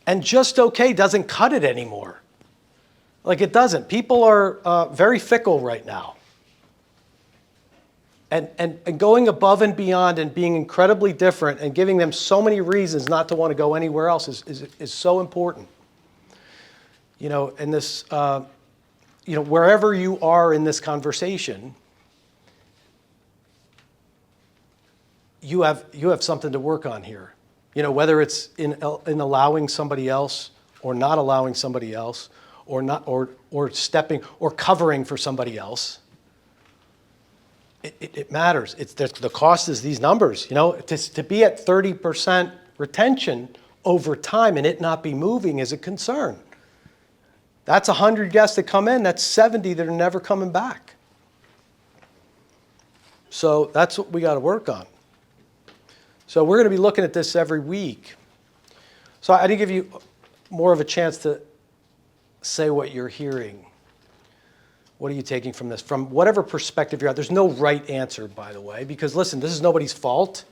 and just okay doesn't cut it anymore. Like it doesn't. People are very fickle right now. And going above and beyond and being incredibly different and giving them so many reasons not to want to go anywhere else is so important. And this, wherever you are in this conversation, you have something to work on here. Whether it's in allowing somebody else or not allowing somebody else or not or stepping or covering for somebody else. It matters. The cost is these numbers. To be at 30% retention over time and it not be moving is a concern. That's 100 guests that come in. That's 70 that are never coming back. So that's what we got to work on. So we're going to be looking at this every week. So I didn't give you more of a chance to say what you're hearing. What are you taking from this? From whatever perspective you're at. There's no right answer, by the way, because listen, this is nobody's fault.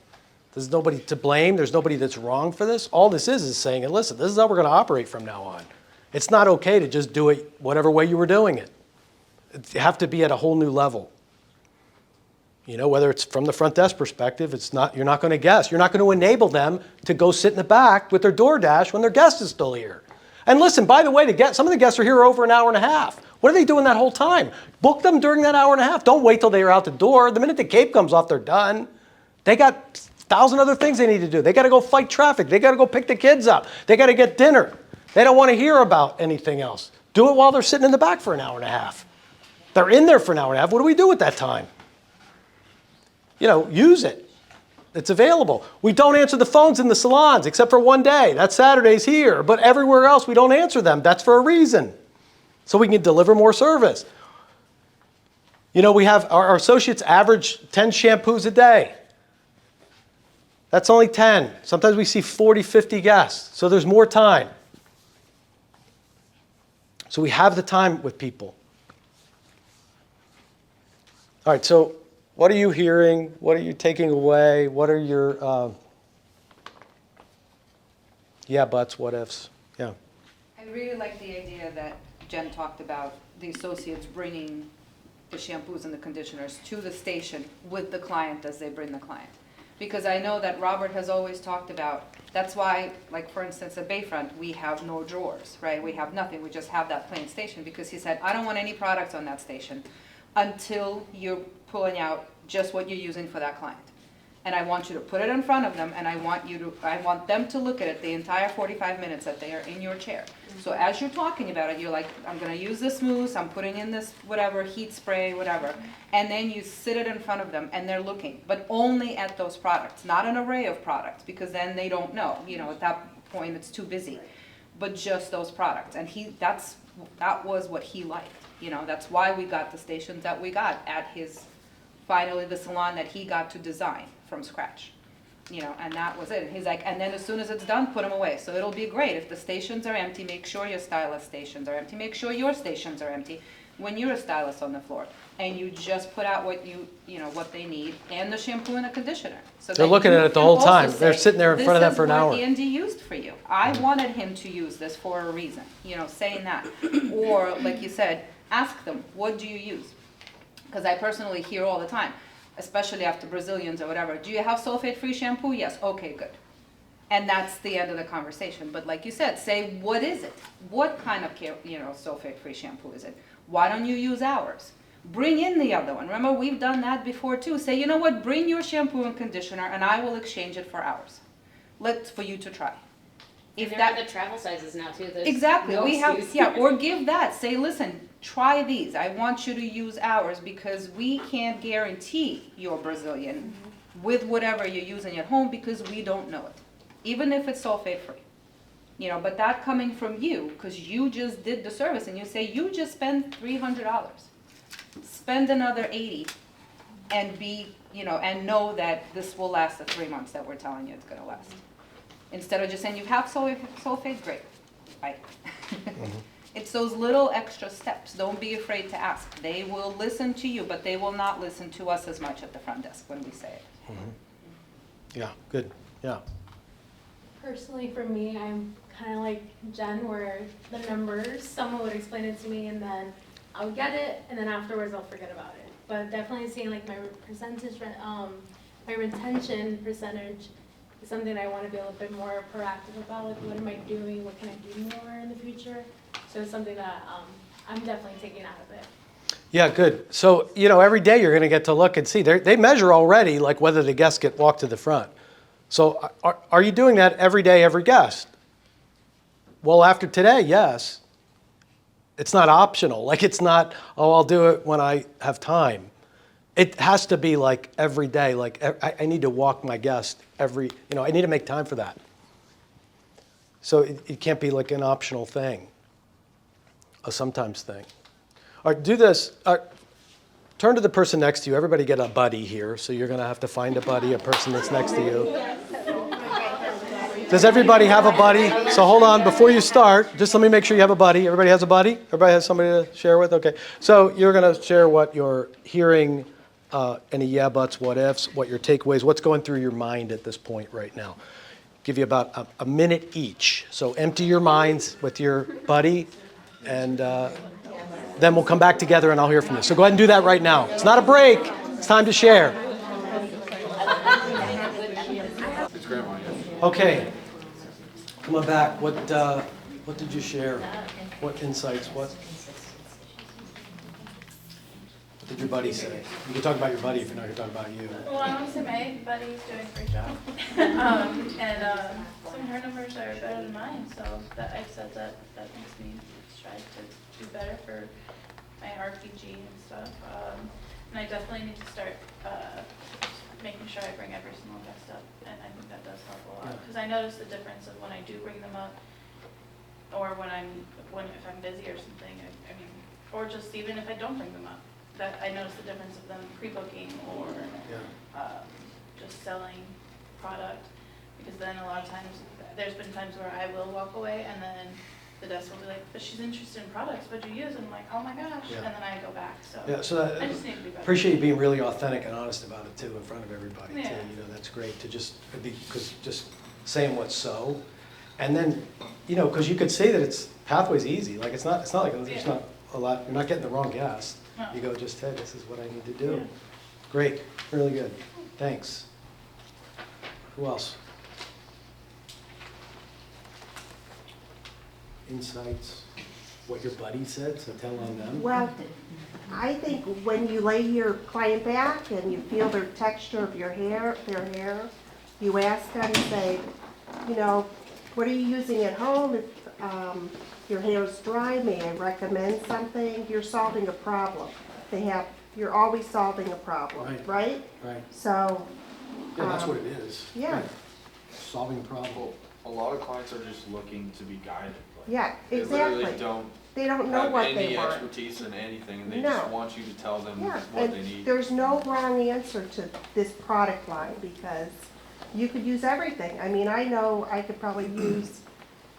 There's nobody to blame. There's nobody that's wrong for this. All this is saying, and listen, this is how we're going to operate from now on. It's not okay to just do it whatever way you were doing it. You have to be at a whole new level. Whether it's from the front desk perspective, you're not going to guess. You're not going to enable them to go sit in the back with their DoorDash when their guest is still here. And listen, by the way, some of the guests are here over an hour and a half. What are they doing that whole time? Book them during that hour and a half. Don't wait till they are out the door. The minute the cape comes off, they're done. They got 1,000 other things they need to do. They got to go fight traffic. They got to go pick the kids up. They got to get dinner. They don't want to hear about anything else. Do it while they're sitting in the back for an hour and a half. They're in there for an hour and a half. What do we do with that time? Use it. It's available. We don't answer the phones in the salons except for one day. That's Saturdays here. But everywhere else, we don't answer them. That's for a reason. So we can deliver more service. We have our associates average 10 shampoos a day. That's only 10. Sometimes we see 40, 50 guests. So there's more time. So we have the time with people. All right, so what are you hearing? What are you taking away? What are your yeah buts, what ifs? Yeah. I really like the idea that Jen talked about, the associates bringing the shampoos and the conditioners to the station with the client as they bring the client. Because I know that Robert has always talked about, that's why, like for instance at Bayfront, we have no drawers, right? We have nothing, we just have that plain station, because he said, I don't want any products on that station until you're pulling out just what you're using for that client. And I want you to put it in front of them, and I want them to look at it the entire 45 minutes that they are in your chair. So as you're talking about it, you're like, I'm gonna use this mousse, I'm putting in this whatever, heat spray, whatever. And then you sit it in front of them and they're looking, but only at those products, not an array of products, because then they don't know, at that point it's too busy. But just those products, and that was what he liked, that's why we got the stations that we got at finally the salon that he got to design from scratch. And that was it. And he's like, and then as soon as it's done, put them away. So it'll be great. If the stations are empty, make sure your stylist stations are empty. Make sure your stations are empty. when you're a stylist on the floor and you just put out what what they need and the shampoo and the conditioner. So They're that looking you at it the can whole also time. They're say, sitting there in front of that for an hour. This is what Andy used for you. I wanted him to use this for a reason, saying that. Or, like you said, ask them, what do you use? Because I personally hear all the time, especially after Brazilians or whatever, do you have sulfate-free shampoo? Yes, okay, good. And that's the end of the conversation. But like you said, say, what is it? What kind of sulfate-free shampoo is it? Why don't you use ours? Bring in the other one. Remember, we've done that before too. Say, you know what, bring your shampoo and conditioner and I will exchange it for ours. For you to try. And there are the travel sizes now too. There's Exactly, no we have, excuse. or give that, say, listen, try these, I want you to use ours because we can't guarantee your Brazilian with whatever you're using at home because we don't know it, even if it's sulfate-free. But that coming from you, because you just did the service and you say, you just spent $300, spend another $80 and and know that this will last the 3 months that we're telling you it's gonna last. Instead of just saying, you have sulfate, great, bye. It's those little extra steps. Don't be afraid to ask. They will listen to you, but they will not listen to us as much at the front desk when we say it. Yeah, good, yeah. Personally, for me, I'm kind of like Jen, where the numbers, someone would explain it to me, and then I would get it, and then afterwards I'll forget about it. But definitely seeing like my percentage, my retention percentage is something I want to be a little bit more proactive about. Like, what am I doing? What can I do more in the future? So it's something that I'm definitely taking out of it. Yeah, good. So, every day you're going to get to look and see. They measure already, like whether the guests get walked to the front. So are you doing that every day, every guest? Well, after today, yes. It's not optional. Like, it's not, I'll do it when I have time. It has to be like every day. Like, I need to walk my guest I need to make time for that. So it can't be like an optional thing, a sometimes thing. All right, do this. Turn to the person next to you. Everybody get a buddy here. So you're going to have to find a buddy, a person that's next to you. Does everybody have a buddy? So hold on, before you start, just let me make sure you have a buddy. Everybody has a buddy? Everybody has somebody to share with? Okay. So you're going to share what you're hearing, any yeah, buts, what ifs, what your takeaways, what's going through your mind at this point right now. Give you about a minute each. So empty your minds with your buddy, and then we'll come back together and I'll hear from you. So go ahead and do that right now. It's not a break. It's time to share. It's grandma, yeah. Okay. Come on back. What did you share? What insights? What did your buddy say? You can talk about your buddy if you're not going to talk about you. Well, I want to say my buddy's doing a great job. Some of her numbers are better than mine, so that I've said that makes me strive to do better for my RPG and stuff. And I definitely need to start making sure I bring every single guest up, and I think that does help a lot. Because I notice the difference of when I do bring them up, or if I'm busy or something. I mean, or just even if I don't bring them up, that I notice the difference of them pre-booking or just selling product. Because then a lot of times, there's been times where I will walk away and then the desk will be like, but she's interested in products, what'd you use? And I'm like, oh my gosh, Yeah. and then I go back, so. Yeah, so I just need to be better. appreciate you being really authentic and honest about it too in front of everybody too. Yeah. That's great to just because just saying what's so, and then because you could say that it's pathway's easy. Like it's not like there's not a lot. You're not getting the wrong guest. No. You go just, hey, this is what I need to do. Yeah. Great, really good. Thanks. Who else? Insights. What your buddy said, so tell on them. Well, I think when you lay your client back and you feel their texture of their hair, you ask them, say, what are you using at home? If your hair is dry, may I recommend something? You're solving a problem. You're always solving a problem, right? Right. So. Yeah, that's what it is. Yeah. Right. Solving a problem. A lot of clients are just looking to be guided. Yeah, They exactly. literally They don't don't know have what any they want. expertise in anything, and they No. just want you to tell them Yeah, what they and need. there's no wrong answer to this product line because you could use everything. I mean, I know I could probably use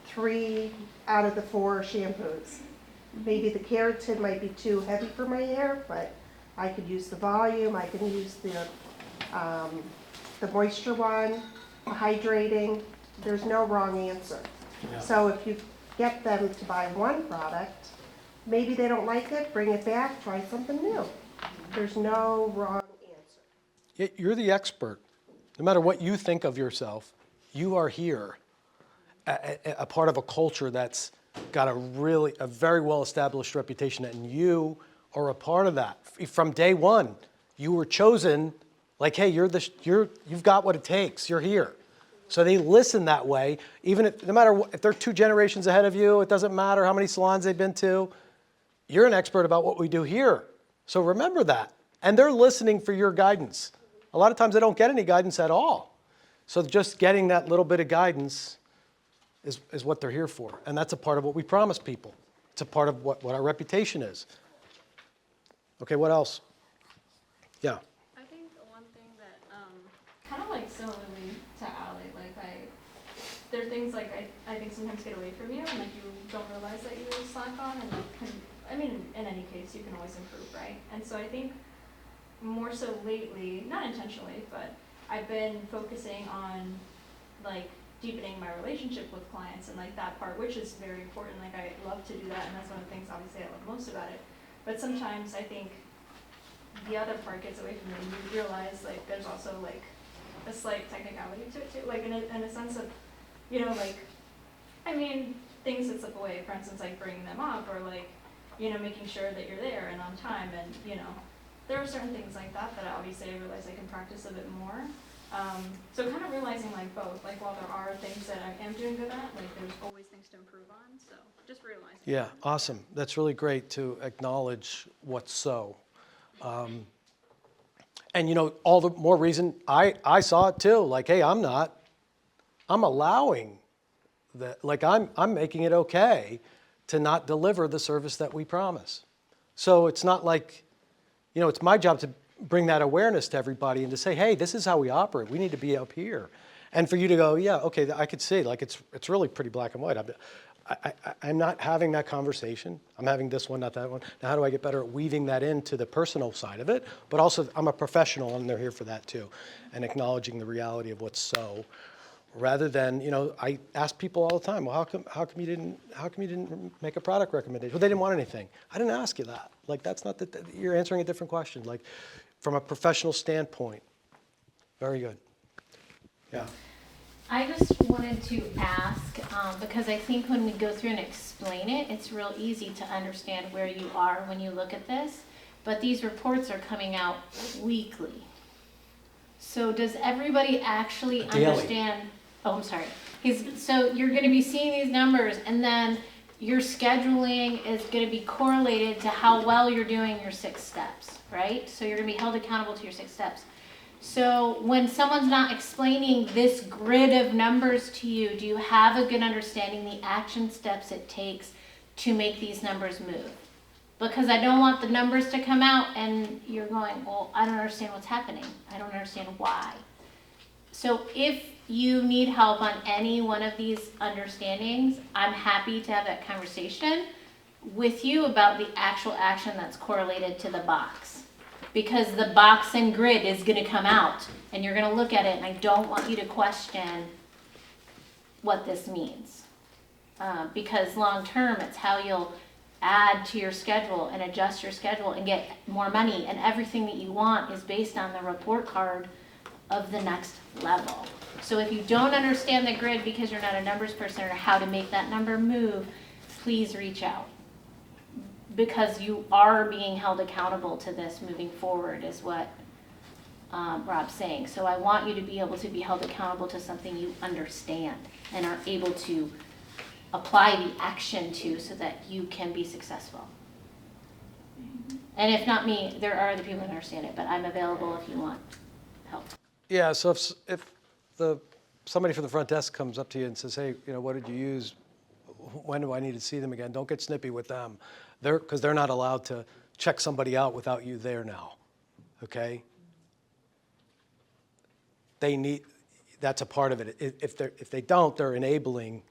3 out of the 4 shampoos. maybe the keratin might be too heavy for my hair, but I could use the volume, I can use the moisture one, the hydrating. There's no wrong answer. Yeah. So if you get them to buy one product, maybe they don't like it, bring it back, try something new. There's no wrong answer. You're the expert. No matter what you think of yourself, you are here, a part of a culture that's got a very well-established reputation, and you are a part of that. From day one, you were chosen, like, hey, you've got what it takes, you're here. So they listen that way, even if, no matter what, if they're 2 generations ahead of you, it doesn't matter how many salons they've been to, you're an expert about what we do here. So remember that. And they're listening for your guidance. A lot of times they don't get any guidance at all. So just getting that little bit of guidance is what they're here for. And that's a part of what we promise people. It's a part of what our reputation is. Okay, what else? Yeah. I think one thing that, kind of like similarly to Allie, like there are things like I think sometimes get away from you and like you don't realize that you slack on and like I mean, in any case, you can always improve, right? And so I think more so lately, not intentionally, but I've been focusing on like deepening my relationship with clients and like that part, which is very important. Like I love to do that, and that's one of the things obviously I love most about it. But sometimes I think the other part gets away from you, and you realize like there's also like a slight technicality to it too, like in a sense of, you know, like, I mean, things that slip away, for instance, like bringing them up or like, you know, making sure that you're there and on time, and you know, there are certain things like that that obviously I realize I can practice a bit more. So kind of realizing like both, like while there are things that I am doing good at, like there's always things to improve on, so just realizing. Yeah, awesome. That's really great to acknowledge what's so. And you know, all the more reason I saw it too, like, hey, I'm allowing that, like I'm making it okay to not deliver the service that we promise. So it's not like, you know, it's my job to bring that awareness to everybody and to say, hey, this is how we operate. We need to be up here. And for you to go, yeah, okay, I could see, like it's really pretty black and white. I'm not having that conversation. I'm having this one, not that one. Now, how do I get better at weaving that into the personal side of it? But also, I'm a professional, and they're here for that too, and acknowledging the reality of what's so. Rather than, you know, I ask people all the time, well, how come you didn't make a product recommendation? Well, they didn't want anything. I didn't ask you that. Like, that's not you're answering a different question. Like, from a professional standpoint. Very good. Yeah. I just wanted to ask, because I think when we go through and explain it, it's real easy to understand where you are when you look at this. But these reports are coming out weekly. So does everybody actually Daily. Understand? Oh, I'm sorry. So you're going to be seeing these numbers, and then your scheduling is going to be correlated to how well you're doing your 6 steps, right? So you're going to be held accountable to your 6 steps. So when someone's not explaining this grid of numbers to you, do you have a good understanding the action steps it takes to make these numbers move? Because I don't want the numbers to come out and you're going, well, I don't understand what's happening. I don't understand why. So if you need help on any one of these understandings, I'm happy to have that conversation with you about the actual action that's correlated to the box. Because the box and grid is going to come out and you're going to look at it, and I don't want you to question what this means. Because long term, it's how you'll add to your schedule and adjust your schedule and get more money, and everything that you want is based on the report card of the next level. So if you don't understand the grid because you're not a numbers person or how to make that number move, please reach out. Because you are being held accountable to this moving forward is what Rob's saying. So I want you to be able to be held accountable to something you understand and are able to apply the action to so that you can be successful. And if not me, there are other people who understand it, but I'm available if you want help. Yeah, so if somebody from the front desk comes up to you and says, hey, you know, what did you use? When do I need to see them again? Don't get snippy with them. Because they're not allowed to check somebody out without you there now, okay? That's a part of it. If they don't, they're enabling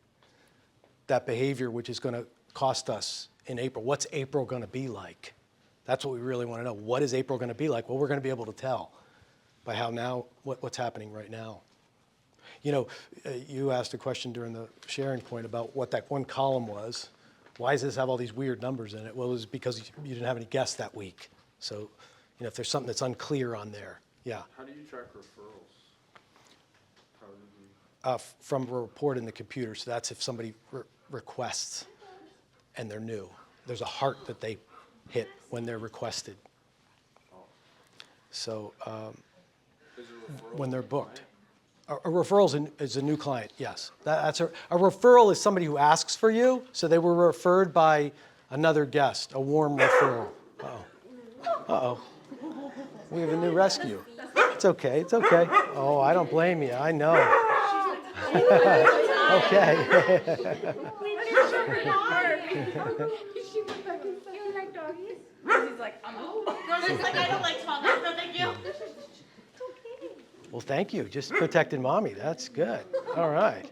that behavior, which is going to cost us in April. What's April going to be like? That's what we really want to know. What is April going to be like? Well, we're going to be able to tell by how now, what's happening right now. You know, you asked a question during the sharing point about what that one column was. Why does this have all these weird numbers in it? Well, it was because you didn't have any guests that week. So, you know, if there's something that's unclear on there, yeah. How do you track referrals? How do you? From a report in the computer. So that's if somebody requests and they're new. There's a heart that they hit when they're requested. So Is a referral when they're a booked. client? A referral is a new client, yes. That's a referral is somebody who asks for you, so they were referred by another guest, a warm referral. Uh-oh. Uh-oh. We have a new rescue. It's okay, it's okay. Oh, I don't blame you, I know. Okay. He's like, I'm out. I don't like small dogs, no thank you. Well, thank you, just protected mommy, that's good. All right.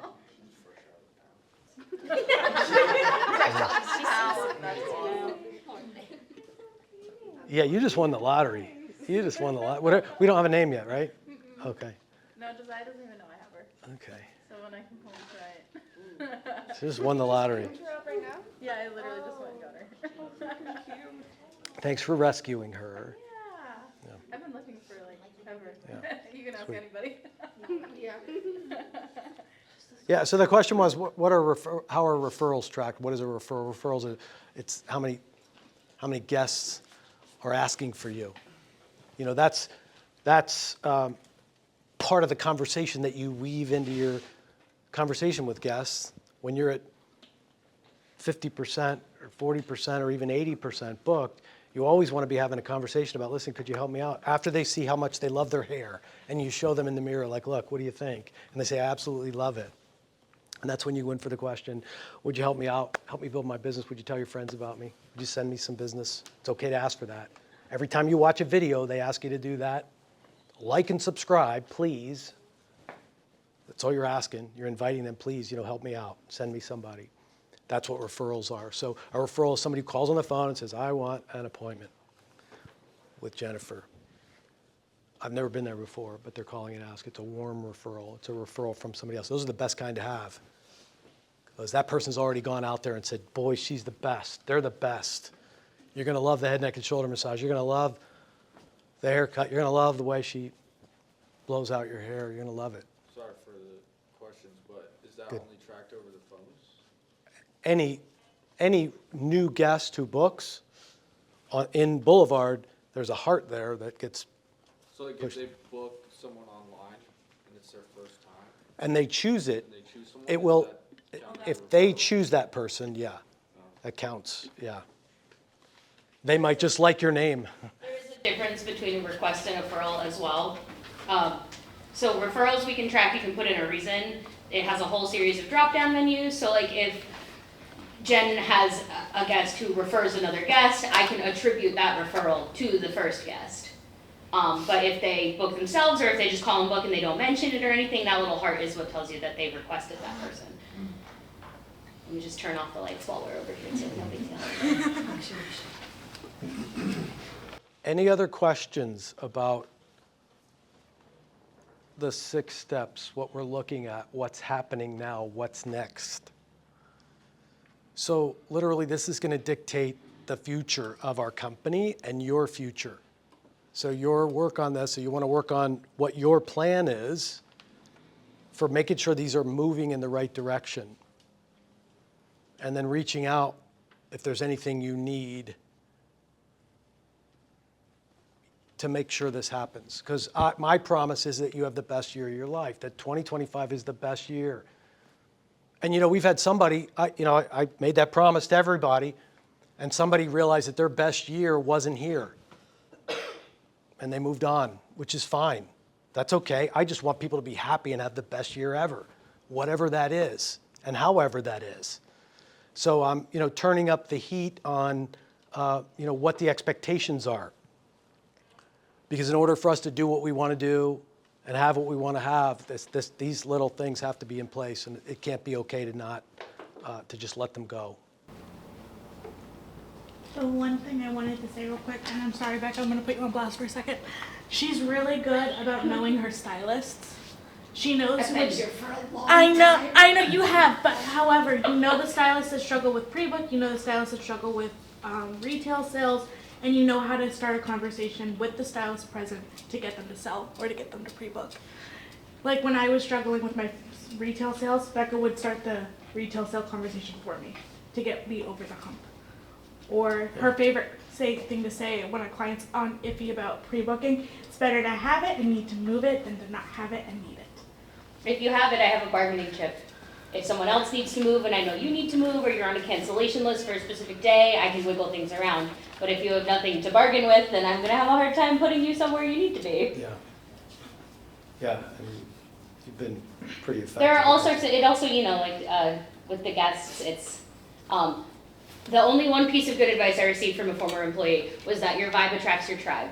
Yeah, you just won the lottery. You just won the lottery. We don't have a name yet, right? Okay, No, Josiah doesn't even know I have her. okay. So when I come home, try it. She just won the lottery. Yeah, I literally just went and got her. Thanks for rescuing her. Yeah. I've been looking for like ever. Yeah. You can ask Sweet. anybody. Yeah, so the question was, how are referrals tracked? What is a referral? Referrals, it's how many guests are asking for you. You know, that's part of the conversation that you weave into your conversation with guests. When you're at 50% or 40% or even 80% booked, you always want to be having a conversation about, listen, could you help me out? After they see how much they love their hair, and you show them in the mirror, like, look, what do you think? And they say, I absolutely love it. And that's when you win for the question, would you help me out? Help me build my business? Would you tell your friends about me? Would you send me some business? It's okay to ask for that. Every time you watch a video, they ask you to do that. Like and subscribe, please. That's all you're asking. You're inviting them, please, help me out. Send me somebody. That's what referrals are. So a referral is somebody who calls on the phone and says, I want an appointment with Jennifer. I've never been there before, but they're calling and ask. It's a warm referral. It's a referral from somebody else. Those are the best kind to have. Because that person's already gone out there and said, boy, she's the best. They're the best. You're going to love the head, neck, and shoulder massage. You're going to love the haircut. You're going to love the way she blows out your hair. You're going to love it. Sorry for the questions, but is that Good. only tracked over the phones? Any new guest who books in Boulevard, there's a heart there that gets, So like if Push. they book someone online and it's their first time and they choose it, and they choose someone, it does will, that count as if a they referral? choose that person, yeah, that counts, yeah. They might just like your name. There is a difference between request and referral as well. So referrals we can track, you can put in a reason. It has a whole series of drop-down menus. So like if Jen has a guest who refers another guest, I can attribute that referral to the first guest. But if they book themselves or if they just call and book and they don't mention it or anything, that little heart is what tells you that they requested that person. Let me just turn off the lights while we're over here so no big deal. Any other questions about the 6 steps, what we're looking at, what's happening now, what's next? So literally, this is going to dictate the future of our company and your future. So your work on this, so you want to work on what your plan is for making sure these are moving in the right direction. And then reaching out if there's anything you need to make sure this happens. Because my promise is that you have the best year of your life, that 2025 is the best year. And we've had somebody, I made that promise to everybody, and somebody realized that their best year wasn't here. And they moved on, which is fine. That's okay. I just want people to be happy and have the best year ever, whatever that is, and however that is. So I'm, turning up the heat on, what the expectations are. Because in order for us to do what we want to do and have what we want to have, these little things have to be in place, and it can't be okay to not, to just let them go. The one thing I wanted to say real quick, and I'm sorry, Becca, I'm gonna put you on blast for a second. She's really good about knowing her stylists. She knows I've been which. here for a long I know you have, but however, you know the stylists that struggle with pre-book, you know the stylists that struggle with retail sales, and you know how to start a conversation with the stylist present to get them to sell or to get them to pre-book. Like when I was struggling with my retail sales, Becca would start the retail sale conversation for me to get me over the hump. Or her favorite thing to say when a client's on iffy about pre-booking, it's better to have it and need to move it than to not have it and need it. If you have it, I have a bargaining chip. If someone else needs to move and I know you need to move, or you're on a cancellation list for a specific day, I can wiggle things around. But if you have nothing to bargain with, then I'm gonna have a hard time putting you somewhere you need to be. Yeah. Yeah, I mean, you've been pretty effective. There are all sorts of, it also, you know, like, with the guests, it's, the only one piece of good advice I received from a former employee was that your vibe attracts your tribe.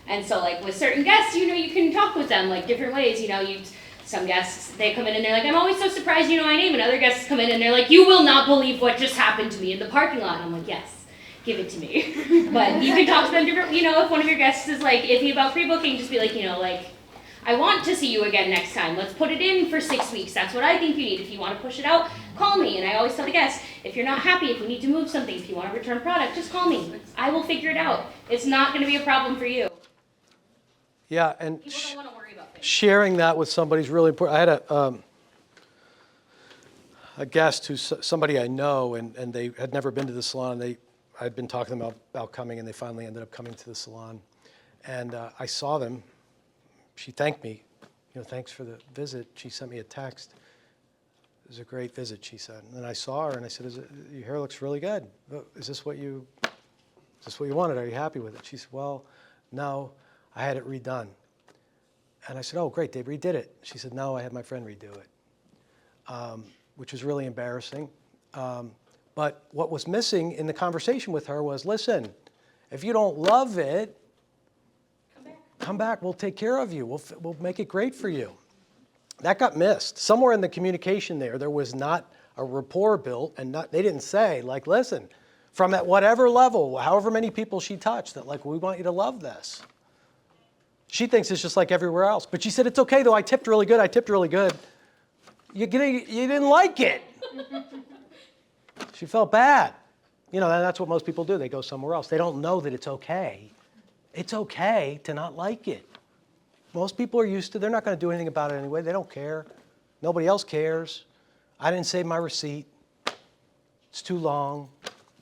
And so like with certain guests, you know, you can talk with them like different ways, you know, some guests, they come in and they're like, I'm always so surprised you know my name, and other guests come in and they're like, you will not believe what just happened to me in the parking lot. And I'm like, yes, give it to me. But you can talk to them different, you know, if one of your guests is like iffy about pre-booking, just be like, you know, like, I want to see you again next time. Let's put it in for 6 weeks. That's what I think you need. If you want to push it out, call me. And I always tell the guests, if you're not happy, if we need to move something, if you want to return product, just call me. I will figure it out. It's not going to be a problem for you. Yeah, and People don't want to worry about things. sharing that with somebody is really important. I had a guest who's somebody I know, and they had never been to the salon. I'd been talking to them about coming, and they finally ended up coming to the salon. And I saw them. She thanked me, you know, thanks for the visit. She sent me a text. It was a great visit, she said. And then I saw her and I said, your hair looks really good. Is this what you wanted? Are you happy with it? She said, well, no, I had it redone. And I said, oh, great, they redid it. She said, no, I had my friend redo it, which was really embarrassing. But what was missing in the conversation with her was, listen, if you don't love it, come back, we'll take care of you. We'll make it great for you. That got missed. Somewhere in the communication there was not a rapport built, and they didn't say, like, listen, from at whatever level, however many people she touched, that like, we want you to love this. She thinks it's just like everywhere else. But she said, it's okay though, I tipped really good. You didn't like it. She felt bad. You know, and that's what most people do. They go somewhere else. They don't know that it's okay. It's okay to not like it. Most people are used to, they're not going to do anything about it anyway. They don't care. Nobody else cares. I didn't save my receipt. It's too long.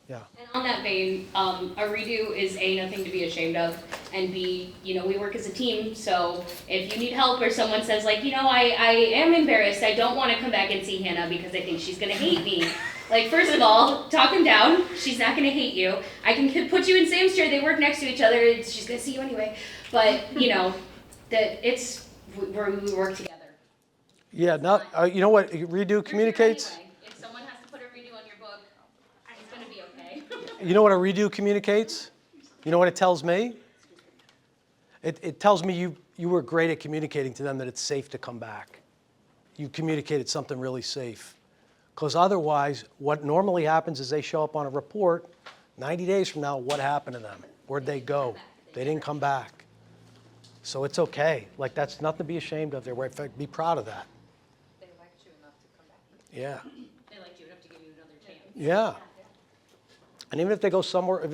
Yeah. And on that vein, a redo is A, nothing to be ashamed of, and B, you know, we work as a team, so if you need help or someone says like, you know, I am embarrassed, I don't want to come back and see Hannah because I think she's going to hate me. Like, first of all, talk them down. She's not going to hate you. I can put you in Sam's chair. They work next to each other. She's going to see you anyway. But, you know, that we work together. Yeah, you know what redo communicates? Anyway, if someone has to put a redo on your book, it's going to be okay. You know what a redo communicates? You know what it tells me? It tells me you were great at communicating to them that it's safe to come back. You communicated something really safe. Because otherwise, what normally happens is they show up on a report, 90 days from now, what happened to them? Where'd they go? They didn't come back. So it's okay. Like, that's nothing to be ashamed of. In fact, be proud of that. They liked you enough to come back. Yeah. They liked you enough to give you another chance. Yeah. And even if they go somewhere,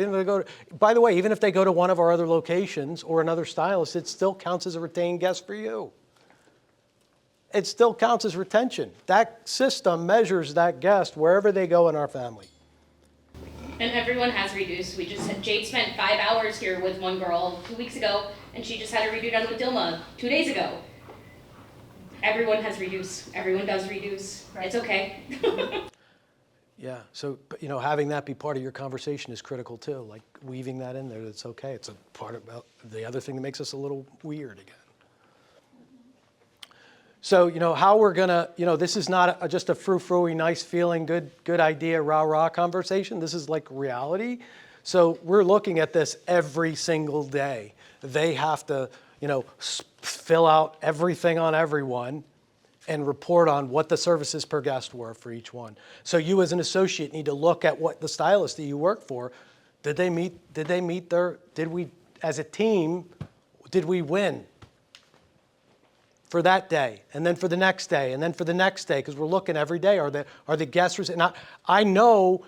by the way, even if they go to one of our other locations or another stylist, it still counts as a retained guest for you. It still counts as retention. That system measures that guest wherever they go in our family. And everyone has reduced. Jade spent 5 hours here with one girl 2 weeks ago, and she just had a redo done with Dilma 2 days ago. Everyone has reduced. Everyone does reduce. Right. It's okay. Yeah, so, you know, having that be part of your conversation is critical too, like weaving that in there, it's okay. It's a part of the other thing that makes us a little weird again. So, you know, how we're gonna, you know, this is not just a frou-frou-y, nice feeling, good idea, rah-rah conversation. This is like reality. So we're looking at this every single day. They have to, you know, fill out everything on everyone and report on what the services per guest were for each one. So you as an associate need to look at what the stylist that you work for Did they meet their, did we, as a team, did we win for that day, and then for the next day, and then for the next day? Because we're looking every day. Are the guests, and I know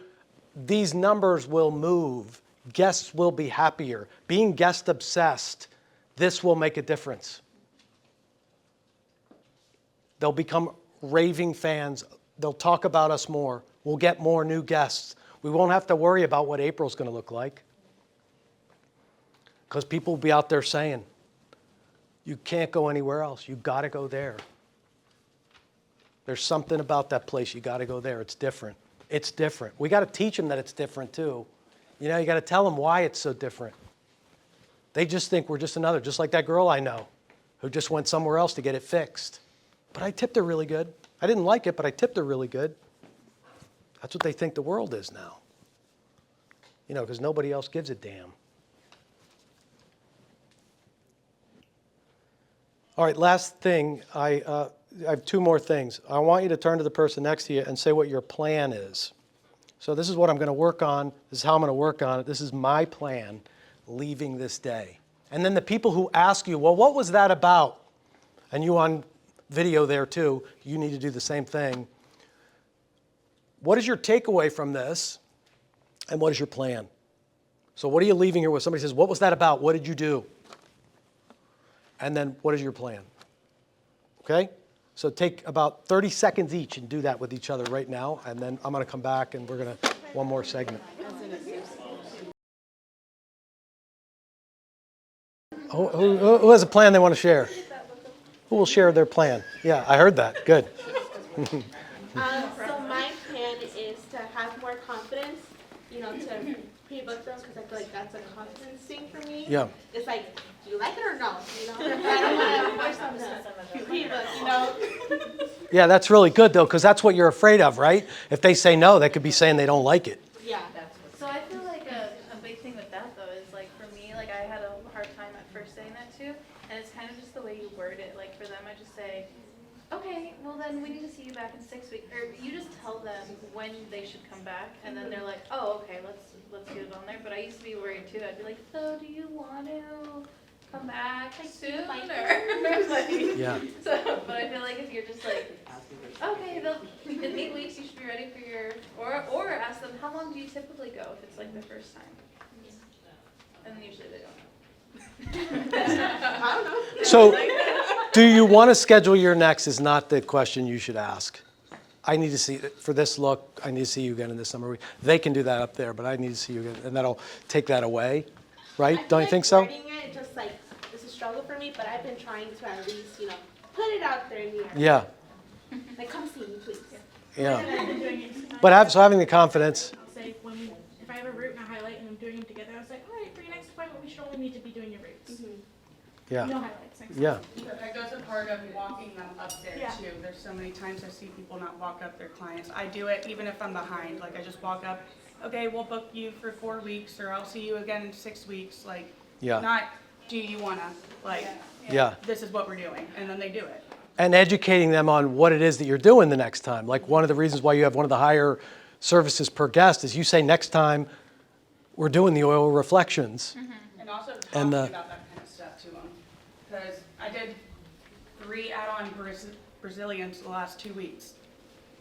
these numbers will move. Guests will be happier. Being guest obsessed, this will make a difference. They'll become raving fans. They'll talk about us more. We'll get more new guests. We won't have to worry about what April's going to look like. Because people will be out there saying, you can't go anywhere else. You've got to go there. There's something about that place. You got to go there. It's different. It's different. We got to teach them that it's different too. You know, you got to tell them why it's so different. They just think we're just another, just like that girl I know who just went somewhere else to get it fixed. But I tipped her really good. I didn't like it, but I tipped her really good. That's what they think the world is now. You know, because nobody else gives a damn. All right, last thing. I have two more things. I want you to turn to the person next to you and say what your plan is. So this is what I'm going to work on. This is how I'm going to work on it. This is my plan leaving this day. And then the people who ask you, well, what was that about? And you on video there too, you need to do the same thing. What is your takeaway from this? And what is your plan? So what are you leaving here with? Somebody says, what was that about? What did you do? And then what is your plan? Okay? So take about 30 seconds each and do that with each other right now. And then I'm going to come back and we're going to, one more segment. Who has a plan they want to share? Who will share their plan? Yeah, I heard that. Good. So my plan is to have more confidence, you know, to pre-book them, because I feel like that's a confidence thing for me. Yeah. It's like, do you like it or no? You know, I don't want to force them to pre-book, you know? Yeah, that's really good though, because that's what you're afraid of, right? If they say no, they could be saying they don't like it. Yeah. So I feel like a big thing with that though is like for me, like I had a hard time at first saying that too, and it's kind of just the way you word it. Like for them, I just say, okay, well then we need to see you back in 6 weeks, or you just tell them when they should come back, and then they're like, oh, okay, let's get it on there. But I used to be worried too. I'd be like, so do you want to come back soon, or like, Yeah. So, but I feel like if you're just like, okay, in 8 weeks you should be ready for your, or ask them, how long do you typically go if it's like the first time? And then usually they don't know. I don't know. So, do you want to schedule your next is not the question you should ask. I need to see, for this look, I need to see you again in the summer week. They can do that up there, but I need to see you again, and that'll take that away, right? Don't you think so? Wording it, just like, it's a struggle for me, but I've been trying to at least, you know, put it out there in the air. Yeah, Like, come see me, please. yeah. And I've been doing it. But so having the confidence, I'll say if I have a route and a highlight and I'm doing them together, I was like, all right, for your next appointment, we should only need to be doing your routes. yeah, No highlights. Next yeah. That goes a part of walking them up there Yeah. too. There's so many times I see people not walk up their clients. I do it even if I'm behind, like I just walk up, okay, we'll book you for 4 weeks, or I'll see you again in 6 weeks, like, Yeah. not, do you wanna, like, Yeah. this is what we're doing, and then they do it. And educating them on what it is that you're doing the next time. Like one of the reasons why you have one of the higher services per guest is you say next time we're doing the oil reflections. And also And, talking about that kind of stuff to them. Because I did 3 add-on Brazilians the last 2 weeks,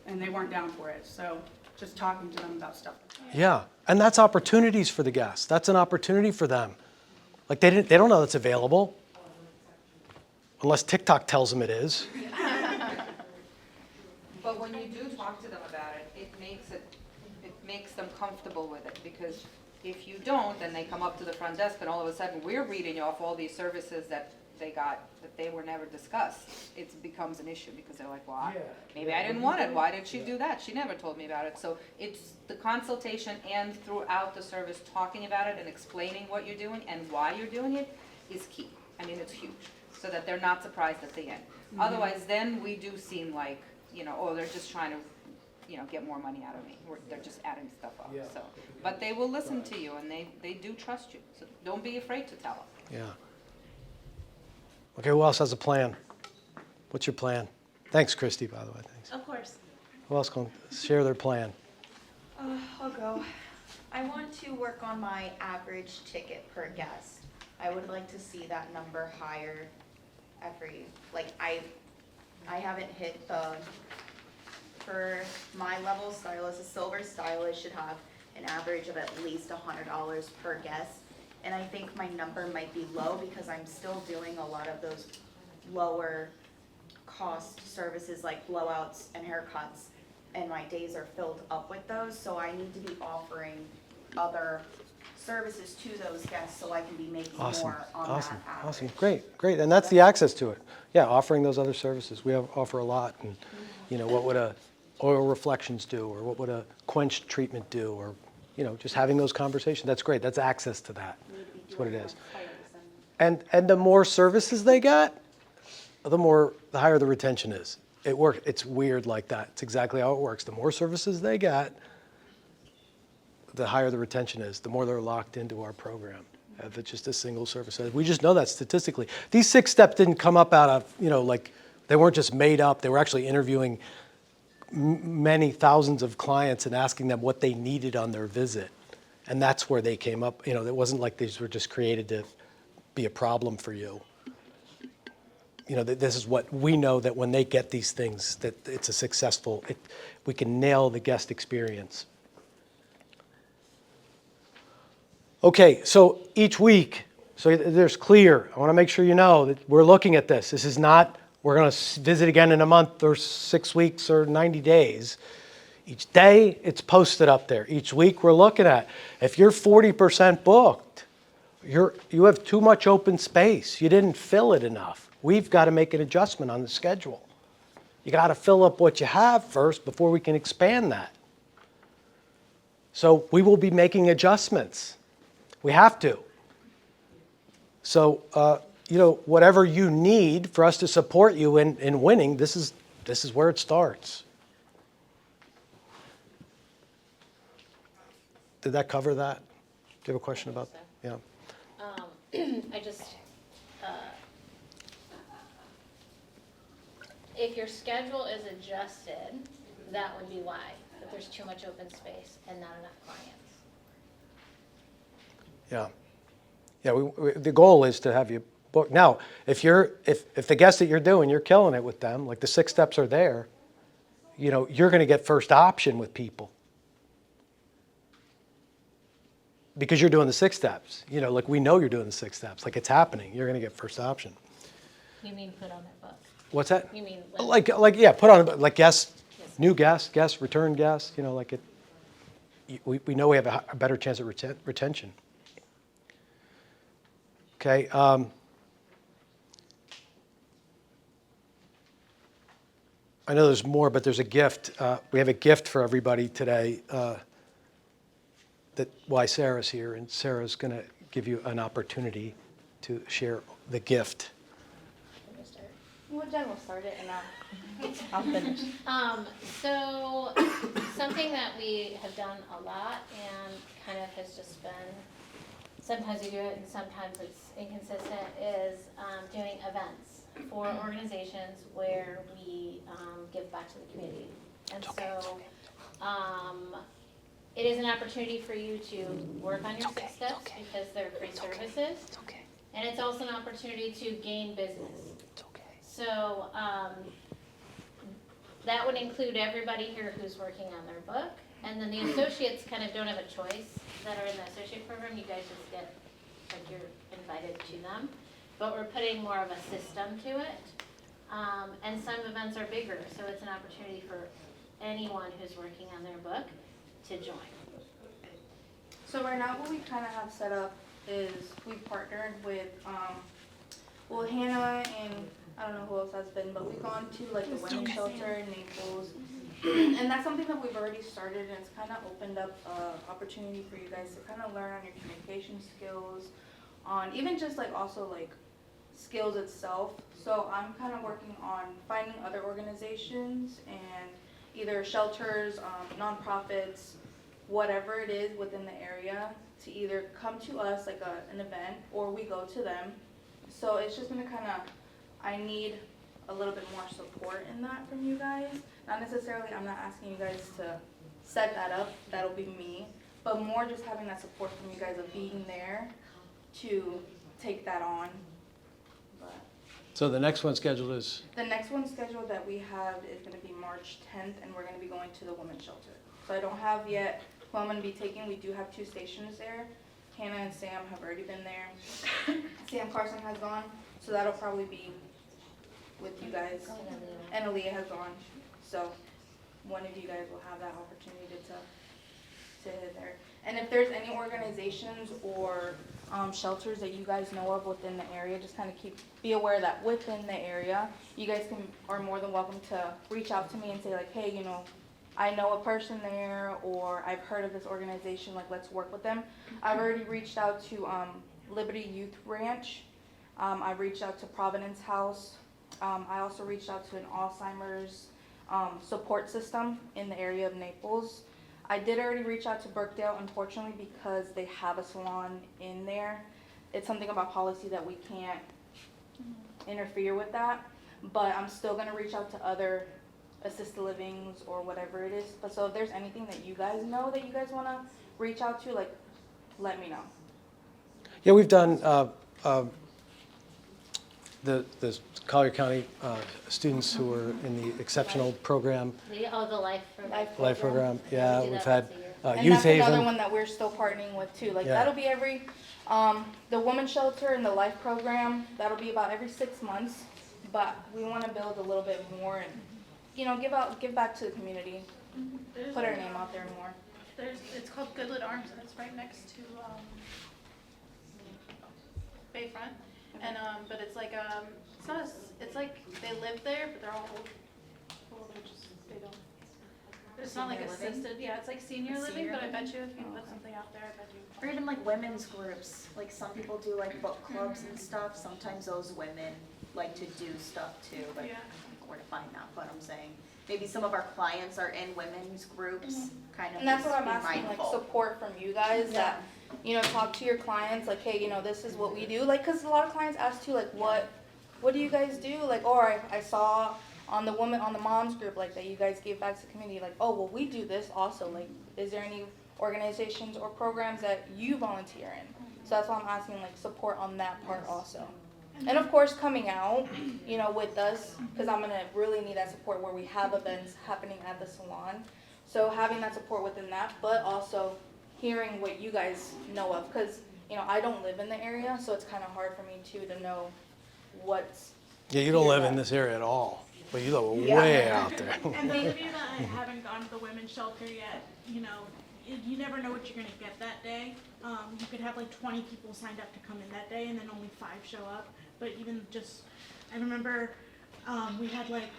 and they weren't down for it, so just talking to them about stuff. Yeah, and that's opportunities for the guests. That's an opportunity for them. Like they don't know it's available. Unless TikTok tells them it is. But when you do talk to them about it, it makes them comfortable with it, because if you don't, then they come up to the front desk and all of a sudden we're reading off all these services that they got that they were never discussed. It becomes an issue because they're like, well, maybe I didn't want it. Why did she do that? She never told me about it. So it's the consultation and throughout the service talking about it and explaining what you're doing and why you're doing it is key. I mean, it's huge, so that they're not surprised at the end. Otherwise, then we do seem like, you know, oh, they're just trying to, you know, get more money out of me. They're just adding stuff up. So, but they will listen to you, and they do trust you. So don't be afraid to tell them. Yeah. Okay, who else has a plan? What's your plan? Thanks, Christy, by the way. Thanks. Of course. Who else can share their plan? I'll go. I want to work on my average ticket per guest. I would like to see that number higher like I haven't hit for my level stylist, a silver stylist should have an average of at least $100 per guest. And I think my number might be low because I'm still doing a lot of those lower cost services like blowouts and haircuts, and my days are filled up with those, so I need to be offering other services to those guests so I can be making Awesome, more on awesome, that average. awesome, great, and that's the access to it. Yeah, offering those other services, we offer a lot, and, you know, what would a oil reflections do, or what would a quench treatment do, or, you know, just having those conversations, that's great, that's access to that, that's what it is. And the more services they got, the higher the retention is. It's weird like that, it's exactly how it works. The more services they got, the higher the retention is, the more they're locked into our program. If it's just a single service. We just know that statistically. These 6 steps didn't come up out of, you know, like, they weren't just made up. They were actually interviewing many thousands of clients and asking them what they needed on their visit. And that's where they came up. You know, it wasn't like these were just created to be a problem for you. You know, this is what we know, that when they get these things, that it's a successful, we can nail the guest experience. Okay, so each week, so there's clear, I want to make sure you know that we're looking at this. This is not, we're going to visit again in a month or 6 weeks or 90 days. Each day, it's posted up there. Each week, we're looking at, if you're 40% booked, you have too much open space. You didn't fill it enough. We've got to make an adjustment on the schedule. You got to fill up what you have first before we can expand that. So we will be making adjustments. We have to. So, you know, whatever you need for us to support you in winning, this is where it starts. Did that cover that? Do you have a question about that? Yeah. I just, if your schedule is adjusted, that would be why, that there's too much open space and not enough clients. Yeah. Yeah, the goal is to have you book. Now, if the guests that you're doing, you're killing it with them, like the 6 steps are there, you know, you're going to get first option with people. Because you're doing the 6 steps. You know, like we know you're doing the 6 steps. Like it's happening. You're going to get first option. You mean put on their book? What's that? You mean like yeah, put on like guests, new guests, return guests, you know, like it. We know we have a better chance of retention. Okay. I know there's more, but there's a gift. We have a gift for everybody today. That why Sarah's here, and Sarah's going to give you an opportunity to share the gift. Well, Jen will start it and I'll finish. So something that we have done a lot and kind of has just been, sometimes we do it and sometimes it's inconsistent, is doing events for organizations where we give back to the community. And so it is an opportunity for you to work on your 6 steps because they're free services. And it's also an opportunity to gain business. So that would include everybody here who's working on their book. And then the associates kind of don't have a choice that are in the associate program. You guys just get, like, you're invited to them. But we're putting more of a system to it. And some events are bigger, so it's an opportunity for anyone who's working on their book to join. So right now what we kind of have set up is we partnered with, well, Hannah and I don't know who else has been, but we've gone to like the women's shelter in Naples. And that's something that we've already started, and it's kind of opened up an opportunity for you guys to kind of learn on your communication skills, on even just like also like skills itself. So I'm kind of working on finding other organizations and either shelters, nonprofits, whatever it is within the area, to either come to us like an event or we go to them. So it's just gonna kind of, I need a little bit more support in that from you guys. Not necessarily, I'm not asking you guys to set that up, that'll be me, but more just having that support from you guys of being there to take that on. But So the next one scheduled is, the next one scheduled that we have is gonna be March 10th, and we're gonna be going to the women's shelter. So I don't have yet who I'm gonna be taking. We do have 2 stations there. Hannah and Sam have already been there. Sam Carson has gone, so that'll probably be with you guys. And Aaliyah has gone. So one of you guys will have that opportunity to hit there. And if there's any organizations or shelters that you guys know of within the area, just kind of be aware that within the area, you guys are more than welcome to reach out to me and say like, hey, you know, I know a person there, or I've heard of this organization, like let's work with them. I've already reached out to Liberty Youth Ranch. I've reached out to Providence House. I also reached out to an Alzheimer's support system in the area of Naples. I did already reach out to Birkdale, unfortunately, because they have a salon in there. It's something about policy that we can't interfere with that, but I'm still gonna reach out to other assisted livings or whatever it is. But so if there's anything that you guys know that you guys wanna reach out to, like, let me know. yeah, we've done the Collier County students who are in the exceptional program, The life program. life program. Yeah, We do we've that had once a year. And Youth that's another Haven. one that we're still partnering with too. Like Yeah. that'll be every, the women's shelter and the life program, that'll be about every 6 months. But we wanna build a little bit more and, you know, give back to the community, There's put our a- name out there more. It's called Goodlet Arms, and it's right next to, Bayfront. And, but it's like, it's not, it's like they live there, but they're all old. Well, they're just, they don't. It's not like Senior living? assisted, yeah, it's like senior Like living, senior but I bet living? you if you put something out there, I bet you. Or even like women's groups, like some people do like book clubs and stuff, sometimes those women like to do stuff too, but I Yeah. don't know where to find that, but I'm saying, maybe some of our clients are in women's groups, kind of And that's just what I'm be asking, like mindful. support from you guys that, you know, talk to your clients, like, hey, you know, this is what we do. Like, cause a lot of clients ask too, like, what do you guys do? Like, or I saw on the mom's group, like, that you guys gave back to the community, like, oh, well, we do this also. Like, is there any organizations or programs that you volunteer in? So that's why I'm asking, like, support on that part also. And of course, coming out, you know, with us, because I'm gonna really need that support where we have events happening at the salon. So having that support within that, but also hearing what you guys know of, because, you know, I don't live in the area, so it's kind of hard for me too to know what's. Yeah, you don't live in this area at all, but you live Yeah. way out there. And those of you that haven't gone to the women's shelter yet, you know, you never know what you're gonna get that day. You could have like 20 people signed up to come in that day and then only 5 show up. But even just, I remember, we had like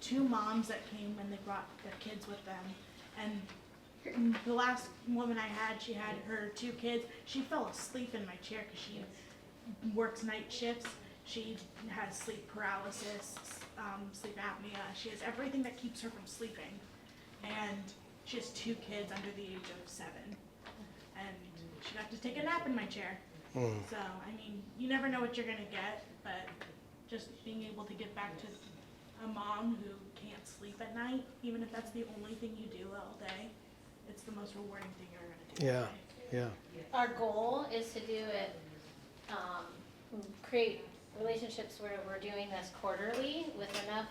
2 moms that came and they brought their kids with them. And the last woman I had, she had her 2 kids. She fell asleep in my chair because she works night shifts. She has sleep paralysis, sleep apnea. She has everything that keeps her from sleeping. And she has 2 kids under the age of 7. And she got to take a nap in my chair. So, I mean, you never know what you're gonna get, but just being able to give back to a mom who can't sleep at night, even if that's the only thing you do all day, it's the most rewarding thing you're gonna do. Yeah, yeah. Our goal is to do it, create relationships where we're doing this quarterly with enough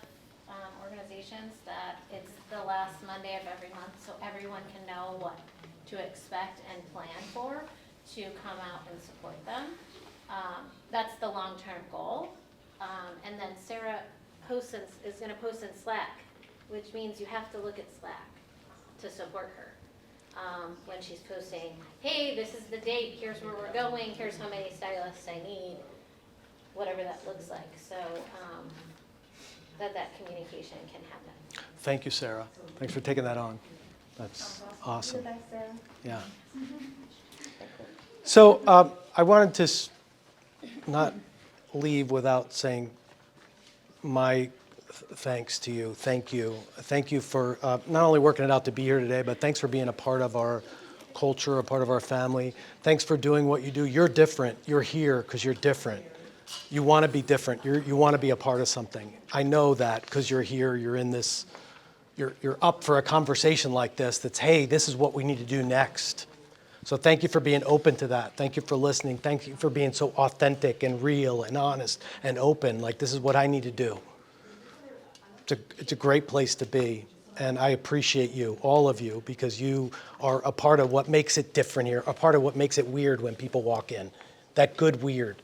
organizations that it's the last Monday of every month, so everyone can know what to expect and plan for to come out and support them. That's the long-term goal. And then Sarah is gonna post in Slack, which means you have to look at Slack to support her. When she's posting, hey, this is the date, here's where we're going, here's how many stylists I need, whatever that looks like, so that communication can happen. Thank you, Sarah. Thanks for taking that on. That's awesome. Yeah. So I wanted to not leave without saying my thanks to you. Thank you. Thank you for not only working it out to be here today, but thanks for being a part of our culture, a part of our family. Thanks for doing what you do. You're different. You're here because you're different. You want to be different. You want to be a part of something. I know that because you're here. You're in this. You're up for a conversation like this. That's, hey, this is what we need to do next. So thank you for being open to that. Thank you for listening. Thank you for being so authentic and real and honest and open. Like, this is what I need to do. It's a great place to be. And I appreciate you, all of you, because you are a part of what makes it different here, a part of what makes it weird when people walk in. That good weird.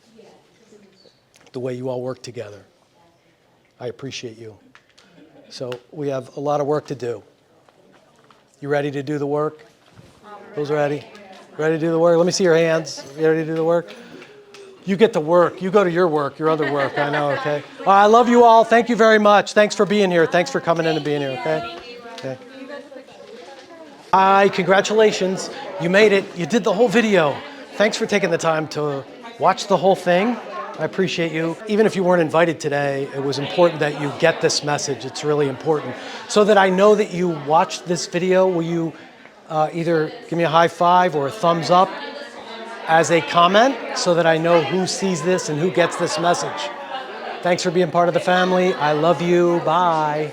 The way you all work together. I appreciate you. So we have a lot of work to do. You ready to do the work? Who's ready? Ready to do the work? Let me see your hands. You ready to do the work? You get to work. You go to your work, your other work. I know, okay? I love you all. Thank you very much. Thanks for being here. Thanks for coming in and being here, okay? Okay. Hi, congratulations. You made it. You did the whole video. Thanks for taking the time to watch the whole thing. I appreciate you. Even if you weren't invited today, it was important that you get this message. It's really important. So that I know that you watched this video, will you either give me a high five or a thumbs up as a comment so that I know who sees this and who gets this message. Thanks for being part of the family. I love you. Bye.